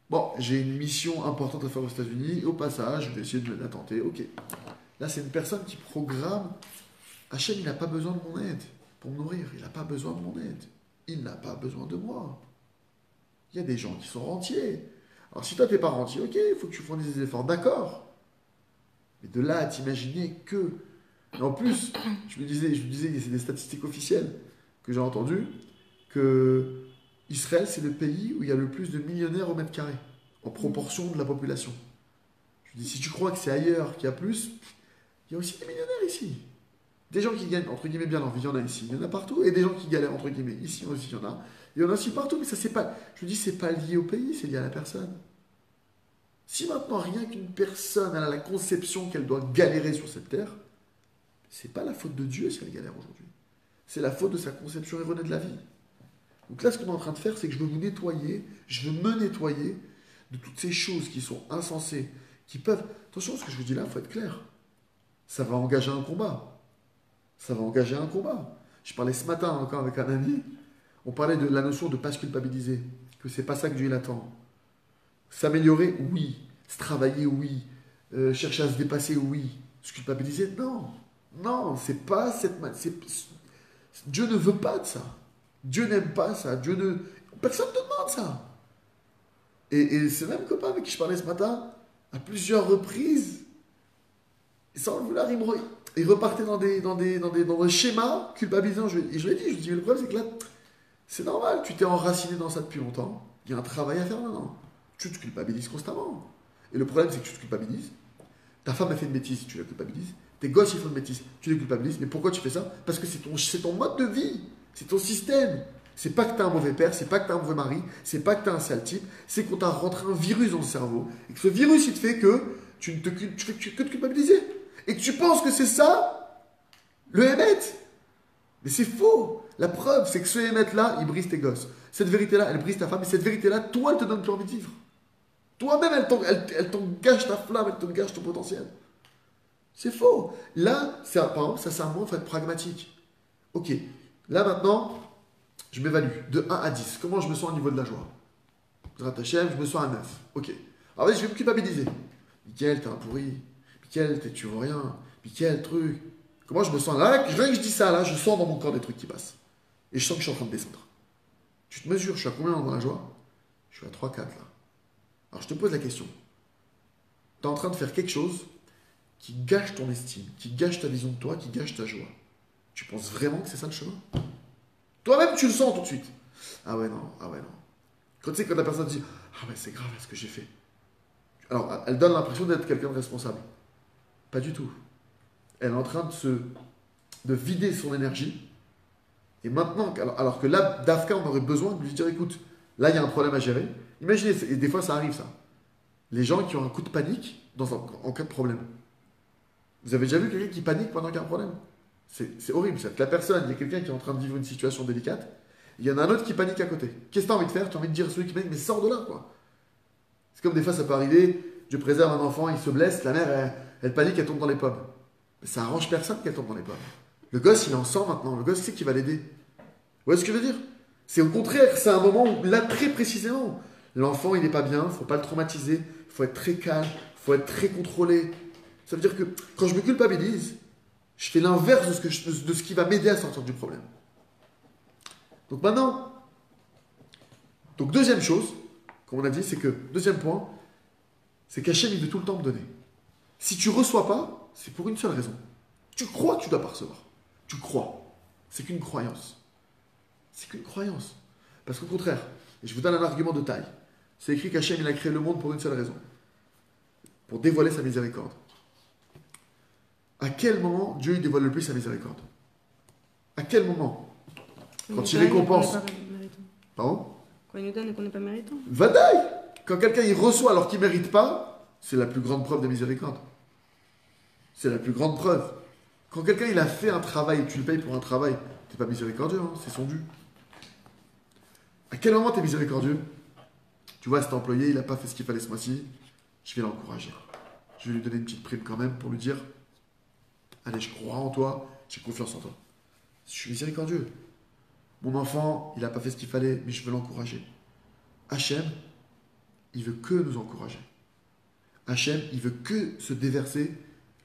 bon, j'ai une mission importante à faire aux États-Unis, et au passage, je vais essayer de la tenter. Ok. Là, c'est une personne qui programme. Hachem, il n'a pas besoin de mon aide pour me nourrir. Il n'a pas besoin de mon aide. Il n'a pas besoin de moi. Il y a des gens qui sont rentiers. Alors, si toi, tu n'es pas rentier, ok, il faut que tu fournisses des efforts, d'accord. Mais de là à t'imaginer que. Et en plus, je me disais, c'est des statistiques officielles que j'ai entendues, que Israël, c'est le pays où il y a le plus de millionnaires au mètre carré, en proportion de la population. Je dis, si tu crois que c'est ailleurs qu'il y a plus, il y a aussi des millionnaires ici. Des gens qui gagnent, entre guillemets, bien leur vie, il y en a ici, il y en a partout, et des gens qui galèrent, entre guillemets, ici aussi, il y en a. Il y en a aussi partout, mais ça, c'est pas. Je dis, c'est pas lié au pays, c'est lié à la personne. Si maintenant, rien qu'une personne elle a la conception qu'elle doit galérer sur cette terre, c'est pas la faute de Dieu si elle galère aujourd'hui. C'est la faute de sa conception erronée de la vie. Donc là, ce qu'on est en train de faire, c'est que je veux vous nettoyer, je veux me nettoyer de toutes ces choses qui sont insensées, qui peuvent... Attention, ce que je vous dis là, il faut être clair. Ça va engager un combat. Ça va engager un combat. Je parlais ce matin encore avec un ami, on parlait de la notion de ne pas se culpabiliser, que c'est pas ça que Dieu il attend. S'améliorer, oui. Se travailler, oui. Chercher à se dépasser, oui. Se culpabiliser, non. Non, c'est pas cette... Dieu ne veut pas de ça. Dieu n'aime pas ça. Personne ne te demande ça. Et ce même copain avec qui je parlais ce matin, à plusieurs reprises, sans le vouloir, il repartait dans des schémas culpabilisants. Et je lui ai dit, mais le problème, c'est que là, c'est normal, tu t'es enraciné dans ça depuis longtemps. Il y a un travail à faire maintenant. Tu te culpabilises constamment. Et le problème, c'est que tu te culpabilises. Ta femme a fait une bêtise, tu la culpabilises. Tes gosses, ils font une bêtise, tu les culpabilises. Mais pourquoi tu fais ça? Parce que c'est ton mode de vie. C'est ton système. C'est pas que tu as un mauvais père, c'est pas que tu as un mauvais mari, c'est pas que tu as un sale type, c'est qu'on t'a rentré un virus dans le cerveau. Et que ce virus, il te fait que tu fais que te culpabiliser. Et que tu penses que c'est ça, le Hémet. Mais c'est faux. La preuve, c'est que ce Hémet-là, il brise tes gosses. Cette vérité-là, elle brise ta femme. Et cette vérité-là, toi, elle te donne plus envie de vivre. Toi-même, elle t'engage ta flamme, elle t'engage ton potentiel. C'est faux. Là, par exemple, ça, c'est un mot, en fait, pragmatique. Ok. Là, maintenant, je m'évalue de 1 à 10. Comment je me sens au niveau de la joie? Je me sens à 9. Ok. Alors, vas-y, je vais me culpabiliser. Mickaël, t'es un pourri. Mickaël, tu vois rien. Mickaël, truc. Comment je me sens là? Rien que je dis ça, là, je sens dans mon corps des trucs qui passent. Et je sens que je suis en train de descendre. Tu te mesures, je suis à combien dans la joie? Je suis à 3, 4 là. Alors, je te pose la question. Tu es en train de faire quelque chose qui gâche ton estime, qui gâche ta vision de toi, qui gâche ta joie. Tu penses vraiment que c'est ça le chemin? Toi-même, tu le sens tout de suite. Ah ouais, non, ah ouais, non. Quand tu sais, quand la personne dit, ah ouais, c'est grave ce que j'ai fait. Alors, elle donne l'impression d'être quelqu'un de responsable. Pas du tout. Elle est en train de vider son énergie Et maintenant, alors que là, Dafka, on aurait besoin de lui dire, écoute, là, il y a un problème à gérer. Imaginez, et des fois, ça arrive, ça. Les gens qui ont un coup de panique en cas de problème. Vous avez déjà vu quelqu'un qui panique pendant qu'il y a un problème? C'est horrible, ça. La personne, il y a quelqu'un qui est en train de vivre une situation délicate, il y en a un autre qui panique à côté. Qu'est-ce que tu as envie de faire? Tu as envie de dire à celui qui panique, mais sors de là, quoi. C'est comme des fois, ça peut arriver, je préserve un enfant, il se blesse, la mère, elle panique, elle tombe dans les pommes. Mais ça arrange personne qu'elle tombe dans les pommes. Le gosse, il en sort maintenant. Le gosse, c'est qui va l'aider. Vous voyez ce que je veux dire? C'est au contraire, c'est un moment où, là, très précisément, l'enfant, il n'est pas bien, il ne faut pas le traumatiser, il faut être très calme, il faut être très contrôlé. Ça veut dire que quand je me culpabilise, je fais l'inverse de ce qui va m'aider à sortir du problème. Donc maintenant, deuxième chose, comme on a dit, c'est que, deuxième point, c'est qu'Hachem, il veut tout le temps me donner. Si tu ne reçois pas, c'est pour une seule raison. Tu crois que tu dois pas recevoir. Tu crois. C'est qu'une croyance. C'est qu'une croyance. Parce qu'au contraire, et je vous donne un argument de taille, c'est écrit qu'Hachem, il a créé le monde pour une seule raison. Pour dévoiler sa miséricorde. À quel moment Dieu il dévoile le plus sa miséricorde? À quel moment? Quand il récompense. Pardon? Quand il nous donne et qu'on n'est pas méritant. Vadaï! Quand quelqu'un il reçoit alors qu'il ne mérite pas, c'est la plus grande preuve de miséricorde. C'est la plus grande preuve. Quand quelqu'un il a fait un travail et tu le payes pour un travail, t'es pas miséricordieux, hein, c'est son dû. À quel moment tu es miséricordieux? Tu vois, cet employé, il n'a pas fait ce qu'il fallait ce mois-ci, je vais l'encourager. Je vais lui donner une petite prime quand même pour lui dire, allez, je crois en toi, j'ai confiance en toi. Je suis miséricordieux. Mon enfant, il n'a pas fait ce qu'il fallait, mais je veux l'encourager. Hachem, il veut que nous encourager. Hachem, il veut que se déverser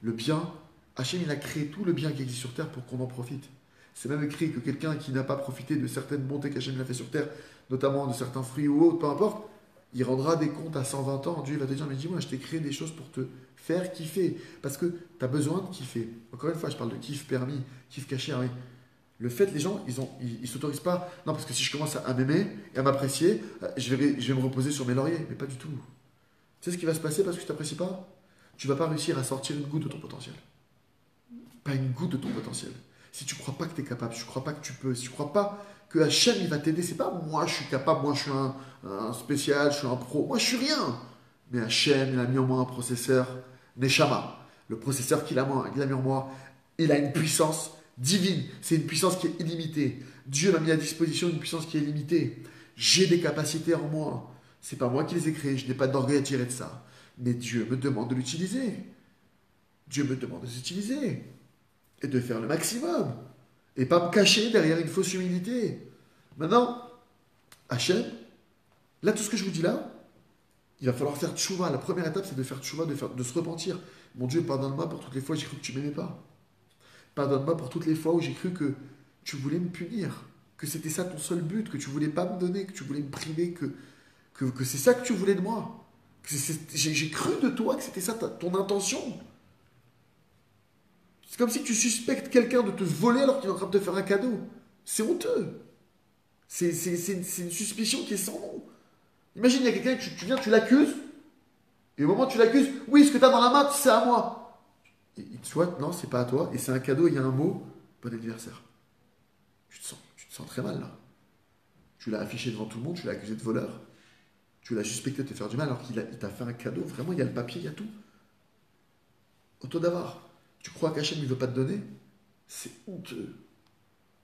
le bien. Hachem, il a créé tout le bien qui existe sur terre pour qu'on en profite. C'est même écrit que quelqu'un qui n'a pas profité de certaines bontés qu'Hachem a fait sur terre, notamment de certains fruits ou autres, peu importe, il rendra des comptes à 120 ans. Dieu va te dire, mais dis-moi, je t'ai créé des choses pour te faire kiffer. Parce que tu as besoin de kiffer. Encore une fois, je parle de kiff permis, kiff caché. Oui. Le fait, les gens, ils s'autorisent pas. Non, parce que si je commence à m'aimer et à m'apprécier, je vais me reposer sur mes lauriers. Mais pas du tout. Tu sais ce qui va se passer parce que tu t'apprécies pas? Tu vas pas réussir à sortir une goutte de ton potentiel. Pas une goutte de ton potentiel. Si tu crois pas que tu es capable, si tu crois pas que tu peux, si tu crois pas que Hachem il va t'aider, c'est pas moi je suis capable, moi je suis un spécial, je suis un pro, moi je suis rien. Mais Hachem il a mis en moi un processeur Neshama. Le processeur qu'il a mis en moi, il a une puissance divine. C'est une puissance qui est illimitée. Dieu m'a mis à disposition une puissance qui est illimitée. J'ai des capacités en moi. C'est pas moi qui les ai créées, je n'ai pas d'orgueil à tirer de ça. Mais Dieu me demande de l'utiliser. Dieu me demande de l'utiliser. Et de faire le maximum. Et pas me cacher derrière une fausse humilité. Maintenant, Hachem, là, tout ce que je vous dis là, il va falloir faire tchouva. La première étape, c'est de faire tchouva, de se repentir. Mon Dieu, pardonne-moi pour toutes les fois où j'ai cru que tu m'aimais pas. Pardonne-moi pour toutes les fois où j'ai cru que tu voulais me punir. Que c'était ça ton seul but, que tu voulais pas me donner, que tu voulais me priver, que c'est ça que tu voulais de moi. J'ai cru de toi que c'était ça ton intention. C'est comme si tu suspectes quelqu'un de te voler alors qu'il est en train de te faire un cadeau. C'est honteux. C'est une suspicion qui est sans nom. Imagine, il y a quelqu'un, tu viens, tu l'accuses, et au moment où tu l'accuses, oui, ce que tu as dans la main, c'est à moi. Et soit, non, c'est pas à toi, et c'est un cadeau, il y a un mot, bon anniversaire. Tu te sens très mal là. Tu l'as affiché devant tout le monde, tu l'as accusé de voleur, tu l'as suspecté de te faire du mal alors qu'il t'a fait un cadeau, vraiment, il y a le papier, il y a tout. Auto d'avoir. Tu crois qu'Hachem ne veut pas te donner? C'est honteux.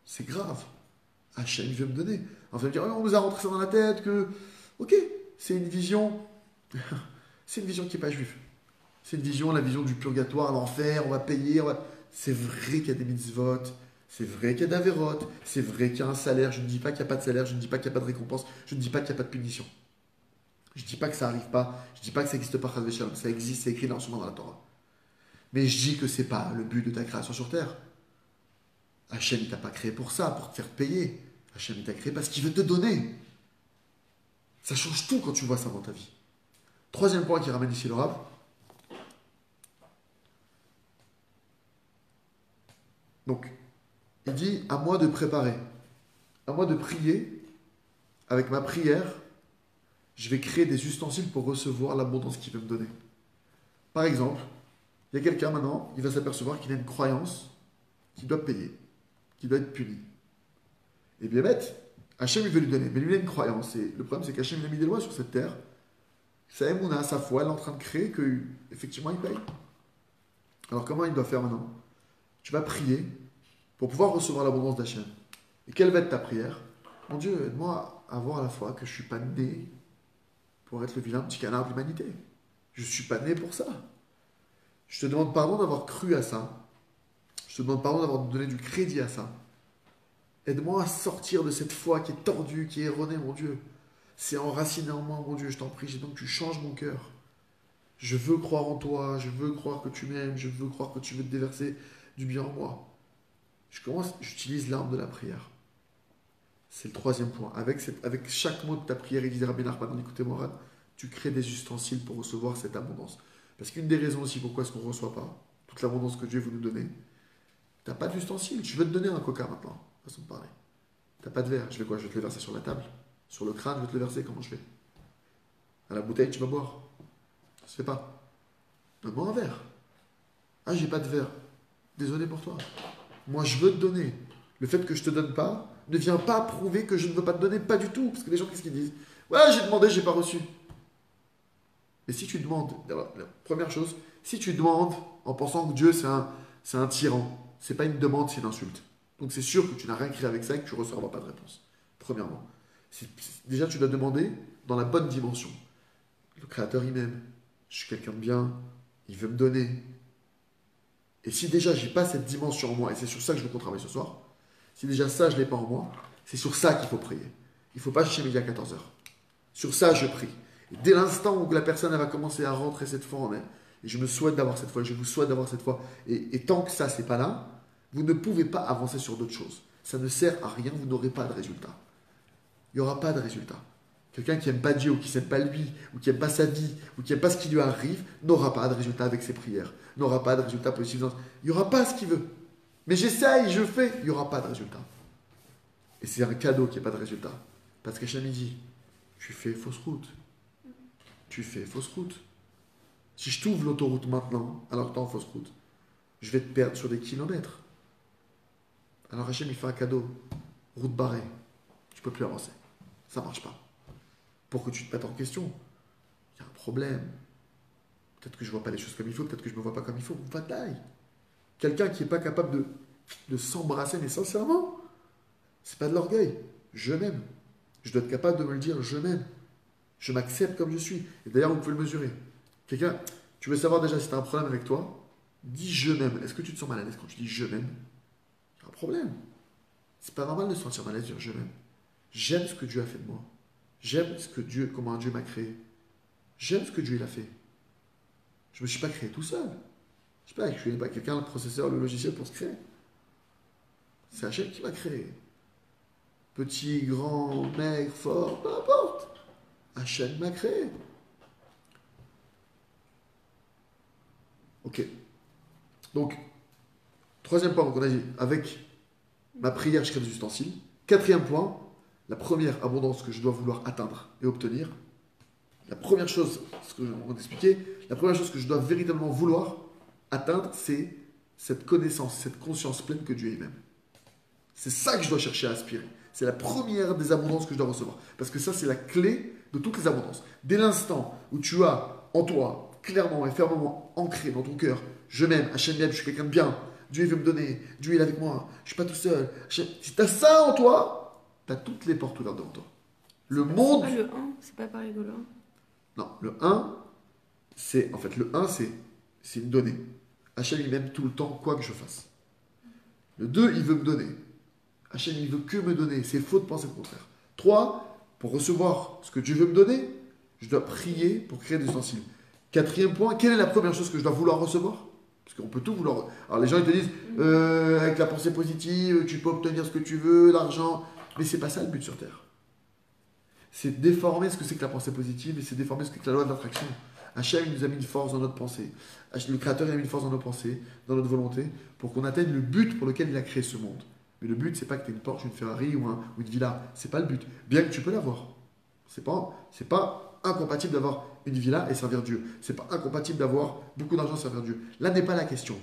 C'est grave. Hachem veut me donner. On va me dire, oh, on nous a rentré ça dans la tête que, ok, c'est une vision, c'est une vision qui n'est pas juive. C'est une vision, la vision du purgatoire, l'enfer, on va payer. C'est vrai qu'il y a des mitzvot, c'est vrai qu'il y a d'Averot, c'est vrai qu'il y a un salaire. Je ne dis pas qu'il n'y a pas de salaire, je ne dis pas qu'il n'y a pas de récompense, je ne dis pas qu'il n'y a pas de punition. Je ne dis pas que ça n'arrive pas, je ne dis pas que ça n'existe pas, ça existe, c'est écrit dans la Torah. Mais je dis que ce n'est pas le but de ta création sur terre. Hachem ne t'a pas créé pour ça, pour te faire payer. Hachem t'a créé parce qu'il veut te donner. Ça change tout quand tu vois ça dans ta vie. Troisième point qui ramène ici le Rav. Donc, il dit à moi de préparer, à moi de prier. Avec ma prière, je vais créer des ustensiles pour recevoir l'abondance qu'il veut me donner. Par exemple, il y a quelqu'un maintenant, il va s'apercevoir qu'il a une croyance qu'il doit payer, qu'il doit être puni. Et bien bête, Hachem il veut lui donner, mais lui il a une croyance. Et le problème c'est qu'Hachem il a mis des lois sur cette terre. Sa émouna, sa foi, elle est en train de créer que effectivement il paye. Alors comment il doit faire maintenant? Tu vas prier pour pouvoir recevoir l'abondance d'Hachem. Et quelle va être ta prière? Mon Dieu, aide-moi à voir à la fois que je ne suis pas né pour être le vilain petit canard de l'humanité. Je ne suis pas né pour ça. Je te demande pardon d'avoir cru à ça. Je te demande pardon d'avoir donné du crédit à ça. Aide-moi à sortir de cette foi qui est tordue, qui est erronée, mon Dieu. C'est enraciné en moi, mon Dieu, je t'en prie. J'ai donc que tu changes mon cœur. Je veux croire en toi, je veux croire que tu m'aimes, je veux croire que tu veux te déverser du bien en moi. J'utilise l'arme de la prière. C'est le troisième point. Avec chaque mot de ta prière, il disait Rabbi Nachman, écoutez-moi, Rad, tu crées des ustensiles pour recevoir cette abondance. Parce qu'une des raisons aussi pourquoi est-ce qu'on ne reçoit pas toute l'abondance que Dieu veut nous donner, tu n'as pas d'ustensile. Je veux te donner un coca maintenant, façon de parler. Tu n'as pas de verre. Je vais quoi? Je vais te le verser sur la table. Sur le crâne, je vais te le verser. Comment je fais? À la bouteille, tu vas boire. Ça se fait pas. Donne-moi un verre. Ah, j'ai pas de verre. Désolé pour toi. Moi, je veux te donner. Le fait que je te donne pas ne vient pas prouver que je ne veux pas te donner, pas du tout. Parce que les gens, qu'est-ce qu'ils disent? Ouais, j'ai demandé, j'ai pas reçu. Et si tu demandes, alors, la première chose, si tu demandes en pensant que Dieu c'est un tyran, c'est pas une demande, c'est une insulte. Donc c'est sûr que tu n'as rien créé avec ça et que tu ne recevras pas de réponse. Premièrement. Déjà, tu dois demander dans la bonne dimension. Le Créateur, il m'aime. Je suis quelqu'un de bien. Il veut me donner. Et si déjà, j'ai pas cette dimension en moi, et c'est sur ça que je veux qu'on travaille ce soir, si déjà ça, je l'ai pas en moi, c'est sur ça qu'il faut prier. Il ne faut pas chercher midi à 14 heures. Sur ça, je prie. Et dès l'instant où la personne elle va commencer à rentrer cette foi en elle, et je me souhaite d'avoir cette foi, je vous souhaite d'avoir cette foi, et tant que ça, c'est pas là, vous ne pouvez pas avancer sur d'autres choses. Ça ne sert à rien, vous n'aurez pas de résultat. Il n'y aura pas de résultat. Quelqu'un qui n'aime pas Dieu, ou qui n'aime pas lui, ou qui n'aime pas sa vie, ou qui n'aime pas ce qui lui arrive, n'aura pas de résultat avec ses prières, n'aura pas de résultat positif. Il n'y aura pas ce qu'il veut. Mais j'essaye, je fais, il n'y aura pas de résultat. Et c'est un cadeau qu'il n'y ait pas de résultat. Parce qu'Hachem dit, tu fais fausse route. Tu fais fausse route. Si je t'ouvre l'autoroute maintenant, alors que tu es en fausse route, je vais te perdre sur des kilomètres. Alors Hachem, il fait un cadeau. Route barrée. Tu ne peux plus avancer. Ça ne marche pas. Pour que tu te mettes en question, il y a un problème. Peut-être que je ne vois pas les choses comme il faut, peut-être que je ne me vois pas comme il faut. Bataille. Quelqu'un qui n'est pas capable de s'embrasser, mais sincèrement, c'est pas de l'orgueil. Je m'aime. Je dois être capable de me le dire, je m'aime. Je m'accepte comme je suis. Et d'ailleurs, vous pouvez le mesurer. Quelqu'un, tu veux savoir déjà si tu as un problème avec toi, dis je m'aime. Est-ce que tu te sens mal à l'aise quand tu dis je m'aime? Il y a un problème. C'est pas normal de se sentir mal à l'aise, dire je m'aime. J'aime ce que Dieu a fait de moi. J'aime comment Dieu m'a créé. J'aime ce que Dieu il a fait. Je ne me suis pas créé tout seul. Je ne suis pas quelqu'un, le processeur, le logiciel pour se créer. C'est Hachem qui m'a créé. Petit, grand, maigre, fort, peu importe. Hachem m'a créé. Ok. Donc, troisième point, donc on a dit, avec ma prière, je crée des ustensiles. Quatrième point, la première abondance que je dois vouloir atteindre et obtenir. La première chose, ce que on va expliquer, la première chose que je dois véritablement vouloir atteindre, c'est cette connaissance, cette conscience pleine que Dieu est même. C'est ça que je dois chercher à aspirer. C'est la première des abondances que je dois recevoir. Parce que ça, c'est la clé de toutes les abondances. Dès l'instant où tu as en toi, clairement et fermement ancré dans ton cœur, je m'aime, Hachem m'aime, je suis quelqu'un de bien, Dieu veut me donner, Dieu est avec moi, je ne suis pas tout seul. Si tu as ça en toi, tu as toutes les portes ouvertes devant toi. Le monde. C'est pas le 1, c'est pas pareil que le 1. Non, le 1, c'est. En fait, le 1, c'est une donnée. Hachem, il m'aime tout le temps, quoi que je fasse. Le 2, il veut me donner. Hachem, il veut que me donner. C'est faux de penser le contraire. 3, pour recevoir ce que Dieu veut me donner, je dois prier pour créer des ustensiles. Quatrième point, quelle est la première chose que je dois vouloir recevoir? Parce qu'on peut tout vouloir. Alors les gens, ils te disent, avec la pensée positive, tu peux obtenir ce que tu veux, l'argent. Mais c'est pas ça le but sur Terre. C'est déformer ce que c'est que la pensée positive et c'est déformer ce que c'est que la loi de l'attraction. Hachem, il nous a mis une force dans notre pensée. Le Créateur, il a mis une force dans nos pensées, dans notre volonté, pour qu'on atteigne le but pour lequel il a créé ce monde. Mais le but, c'est pas que tu aies une Porsche, une Ferrari ou une villa. C'est pas le but. Bien que tu peux l'avoir. C'est pas incompatible d'avoir une villa et servir Dieu. C'est pas incompatible d'avoir beaucoup d'argent et servir Dieu. Là n'est pas la question.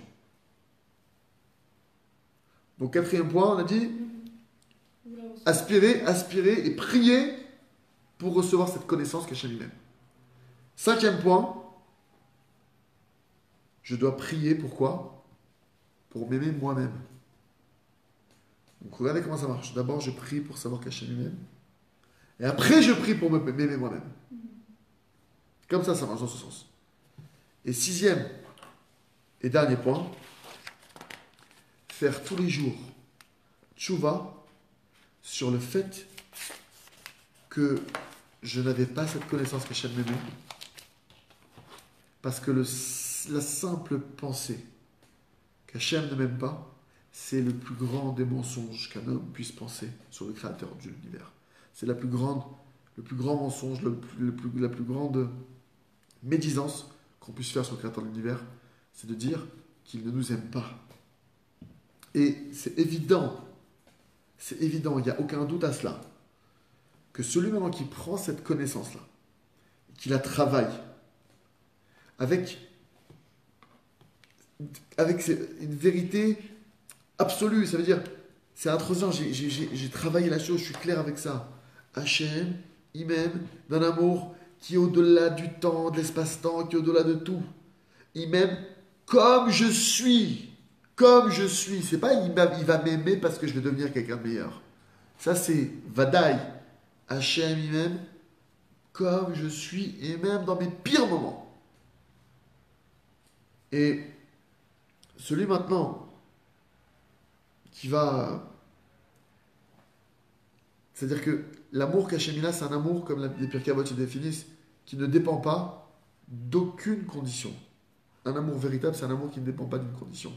Donc, quatrième point, on a dit aspirer et prier pour recevoir cette connaissance qu'Hachem lui-même. Cinquième point, je dois prier pourquoi? Pour m'aimer moi-même. Donc regardez comment ça marche. D'abord, je prie pour savoir qu'Hachem lui-même. Et après, je prie pour m'aimer moi-même. Comme ça marche dans ce sens. Et sixième et dernier point, faire tous les jours tchouva sur le fait que je n'avais pas cette connaissance qu'Hachem m'aimait. Parce que la simple pensée qu'Hachem ne m'aime pas, c'est le plus grand des mensonges qu'un homme puisse penser sur le Créateur de l'univers. C'est le plus grand mensonge, la plus grande médisance qu'on puisse faire sur le Créateur de l'univers, c'est de dire qu'il ne nous aime pas. Et c'est évident, il n'y a aucun doute à cela, que celui maintenant qui prend cette connaissance-là, qui la travaille, avec une vérité absolue, ça veut dire, c'est intrusant, j'ai travaillé la chose, je suis clair avec ça. Hachem, il m'aime d'un amour qui est au-delà du temps, de l'espace-temps, qui est au-delà de tout. Il m'aime comme je suis. Comme je suis. C'est pas il va m'aimer parce que je vais devenir quelqu'un de meilleur. Ça, c'est Vadaï. Hachem, il m'aime comme je suis et même dans mes pires moments. Et celui maintenant qui va... C'est-à-dire que l'amour qu'Hachem a, c'est un amour, comme les Pirkei Avot se définissent, qui ne dépend pas d'aucune condition. Un amour véritable, c'est un amour qui ne dépend pas d'une condition.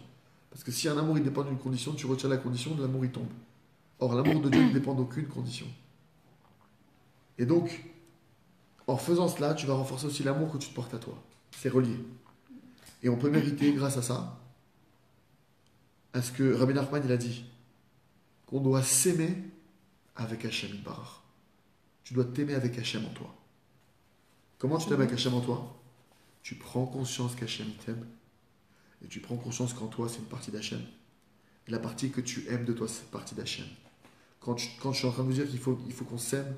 Parce que si un amour il dépend d'une condition, tu retires la condition, de l'amour il tombe. Or, l'amour de Dieu ne dépend d'aucune condition. Et donc, en faisant cela, tu vas renforcer aussi l'amour que tu te portes à toi. C'est relié. Et on peut mériter, grâce à ça, à ce que Rabbi Nachman il a dit, qu'on doit s'aimer avec Hachem Barach. Tu dois t'aimer avec Hachem en toi. Comment tu t'aimes avec Hachem en toi? Tu prends conscience qu'Hachem t'aime. Et tu prends conscience qu'en toi, c'est une partie d'Hachem. Et la partie que tu aimes de toi, c'est cette partie d'Hachem. Quand je suis en train de vous dire qu'il faut qu'on s'aime,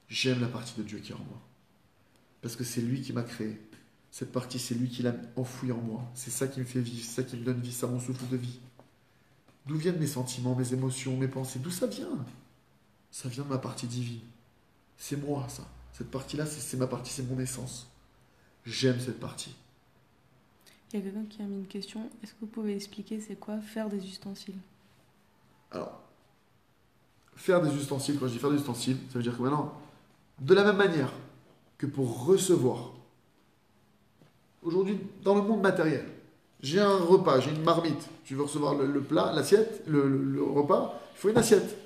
j'aime la partie de Dieu qui est en moi. Parce que c'est lui qui m'a créé. Cette partie, c'est lui qui l'a enfouie en moi. C'est ça qui me fait vivre, c'est ça qui me donne vie, ça mon souffle de vie. D'où viennent mes sentiments, mes émotions, mes pensées? D'où ça vient? Ça vient de ma partie divine. C'est moi, ça. Cette partie-là, c'est ma partie, c'est mon essence. J'aime cette partie. Il y a quelqu'un qui a mis une question. Est-ce que vous pouvez expliquer c'est quoi faire des ustensiles? Alors, faire des ustensiles, quand je dis faire des ustensiles, ça veut dire que maintenant, de la même manière que pour recevoir, aujourd'hui, dans le monde matériel, j'ai un repas, j'ai une marmite, tu veux recevoir le plat, l'assiette, le repas, il faut une assiette.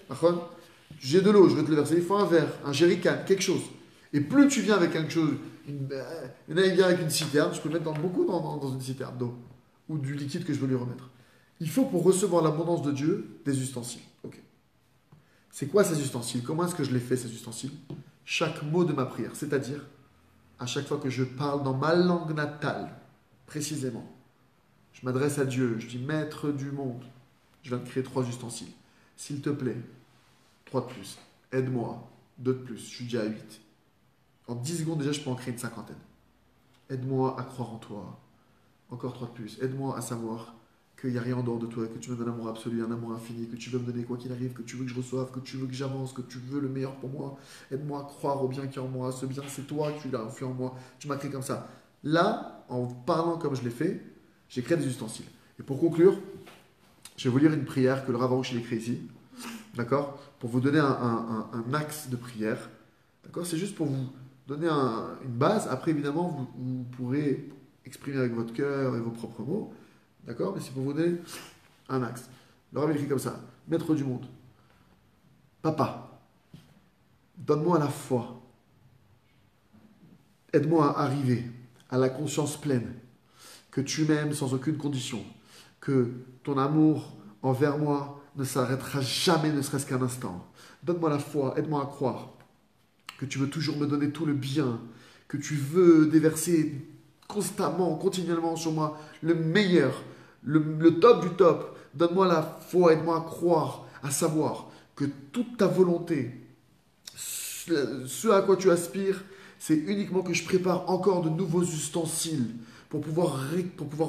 J'ai de l'eau, je veux te le verser, il faut un verre, un jerrycan, quelque chose. Et plus tu viens avec quelque chose, il vient avec une citerne, je peux mettre beaucoup dans une citerne d'eau, ou du liquide que je veux lui remettre. Il faut pour recevoir l'abondance de Dieu, des ustensiles. Ok. C'est quoi ces ustensiles? Comment est-ce que je les fais, ces ustensiles? Chaque mot de ma prière, c'est-à-dire, à chaque fois que je parle dans ma langue natale, précisément, je m'adresse à Dieu, je dis Maître du monde, je viens de créer 3 ustensiles. S'il te plaît, 3 de plus, aide-moi, 2 de plus, je suis déjà à 8. En 10 secondes déjà, je peux en créer une 50aine. Aide-moi à croire en toi, encore 3 de plus. Aide-moi à savoir qu'il n'y a rien en dehors de toi, que tu me donnes un amour absolu, un amour infini, que tu veux me donner quoi qu'il arrive, que tu veux que je reçoive, que tu veux que j'avance, que tu veux le meilleur pour moi. Aide-moi à croire au bien qui est en moi. Ce bien, c'est toi que tu l'as influé en moi. Tu m'as créé comme ça. Là, en parlant comme je l'ai fait, j'ai créé des ustensiles. Et pour conclure, je vais vous lire une prière que le Rav Arush écrit ici. D'accord? Pour vous donner un axe de prière. D'accord? C'est juste pour vous donner une base. Après, évidemment, vous pourrez exprimer avec votre cœur et vos propres mots. D'accord? Mais c'est pour vous donner un axe. Le Rav écrit comme ça. Maître du monde. Papa, donne-moi la foi. Aide-moi à arriver à la conscience pleine que tu m'aimes sans aucune condition, que ton amour envers moi ne s'arrêtera jamais, ne serait-ce qu'un instant. Donne-moi la foi, aide-moi à croire que tu veux toujours me donner tout le bien, que tu veux déverser constamment, continuellement sur moi le meilleur, le top du top. Donne-moi la foi, aide-moi à croire, à savoir que toute ta volonté, ce à quoi tu aspires, c'est uniquement que je prépare encore de nouveaux ustensiles pour pouvoir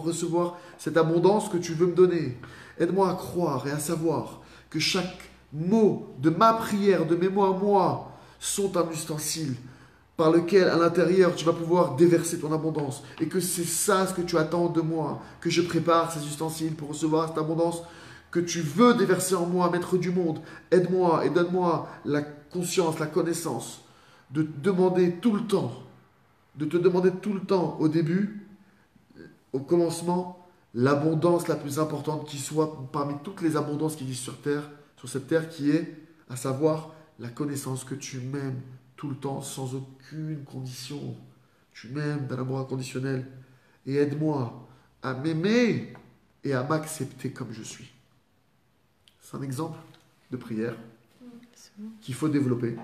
recevoir cette abondance que tu veux me donner. Aide-moi à croire et à savoir que chaque mot de ma prière, de mes mots à moi, sont un ustensile par lequel, à l'intérieur, tu vas pouvoir déverser ton abondance. Et que c'est ça ce que tu attends de moi, que je prépare ces ustensiles pour recevoir cette abondance que tu veux déverser en moi, maître du monde. Aide-moi et donne-moi la conscience, la connaissance de te demander tout le temps, au début, au commencement, l'abondance la plus importante qui soit parmi toutes les abondances qui existent sur cette terre, qui est, à savoir, la connaissance que tu m'aimes tout le temps, sans aucune condition. Tu m'aimes d'un amour inconditionnel. Et aide-moi à m'aimer et à m'accepter comme je suis. C'est un exemple de prière qu'il faut développer.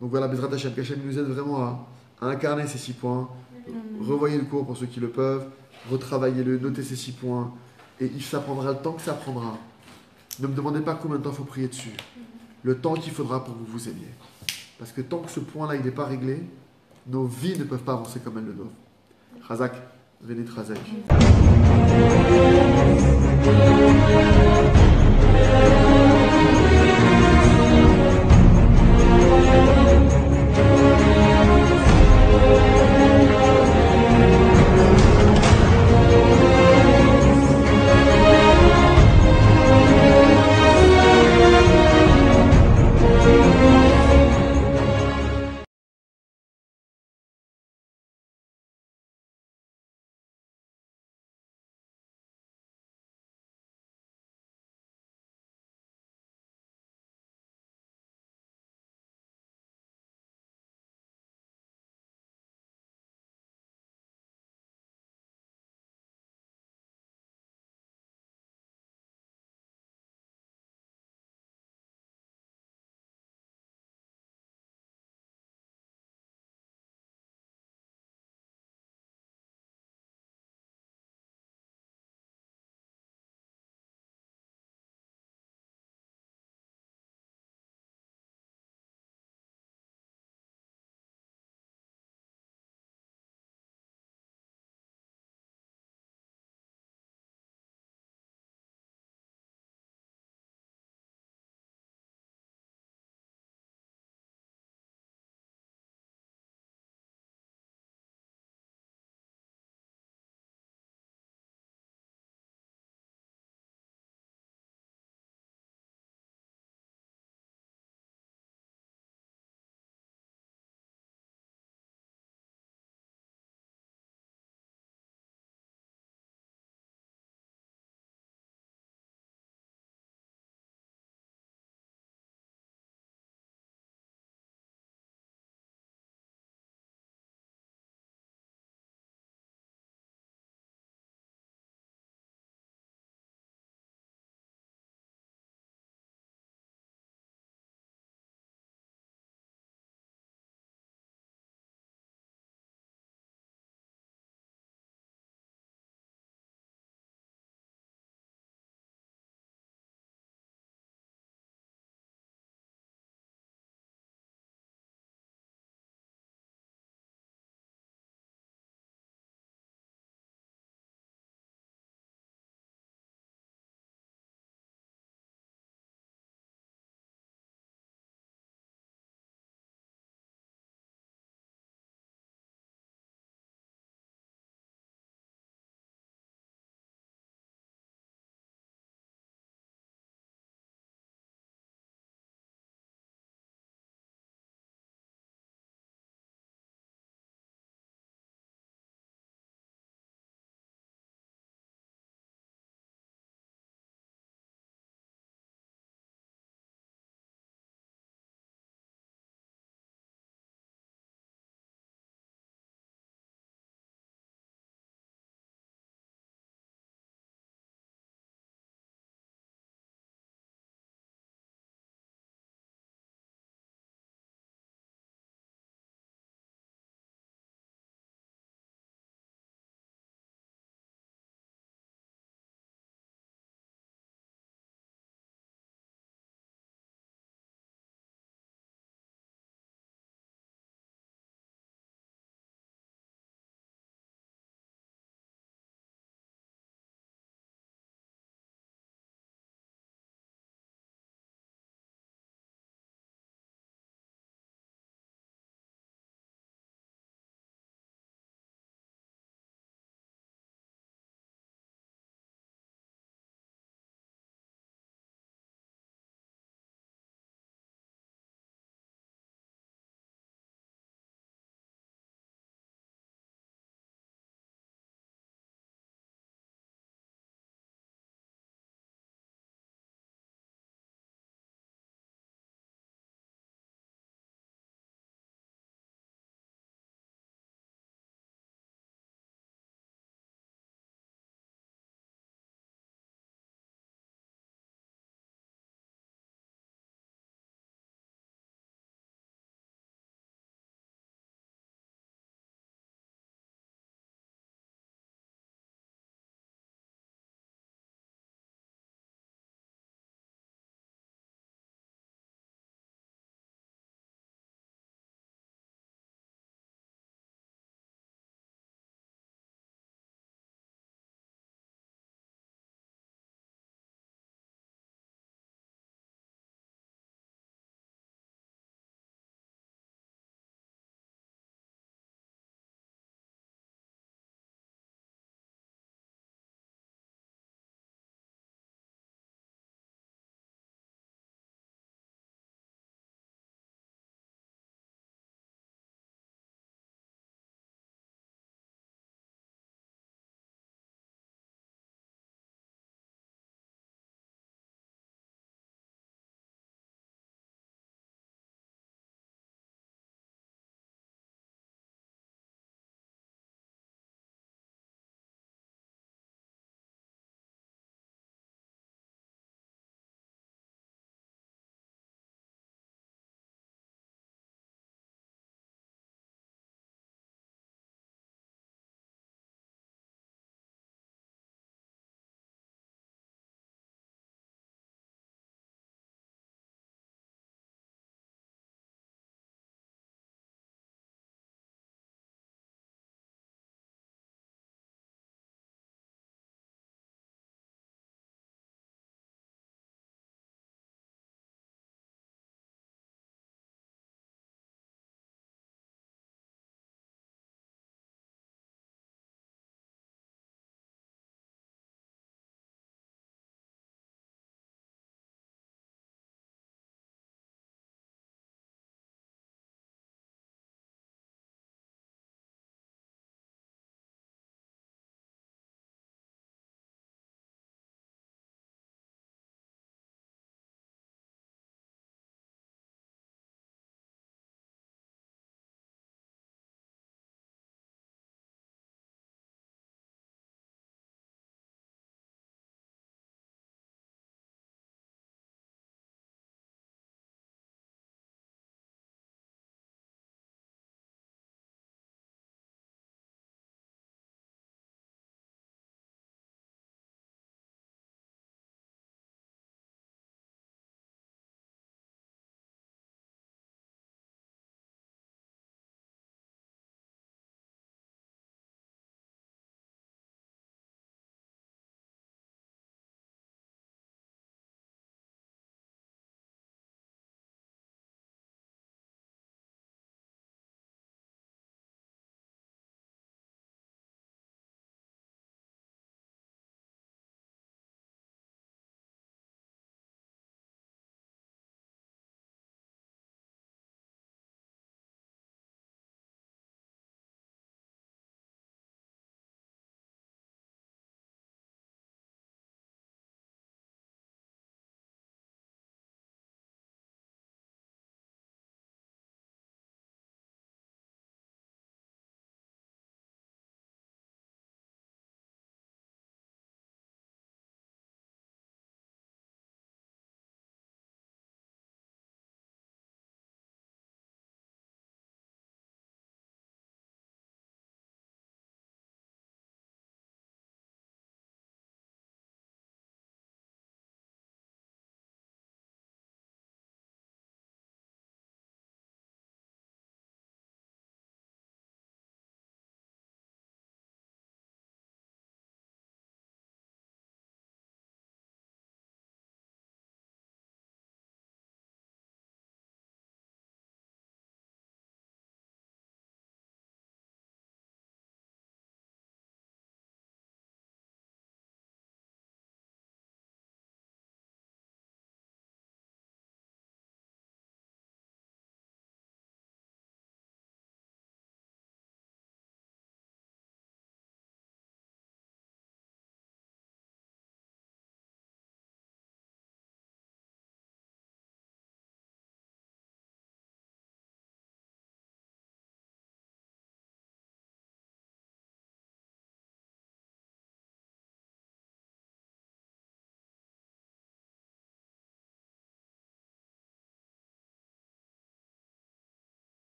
Donc voilà, Bezrat Hashem, qu'Hachem nous aide vraiment à incarner ces 6 points. Revoyez le cours pour ceux qui le peuvent. Retravaillez-le, notez ces 6 points. Et ça prendra le temps que ça prendra. Ne me demandez pas combien de temps il faut prier dessus. Le temps qu'il faudra pour que vous vous aimiez. Parce que tant que ce point-là, il n'est pas réglé, nos vies ne peuvent pas avancer comme elles le doivent. Razak, Vénit Razak.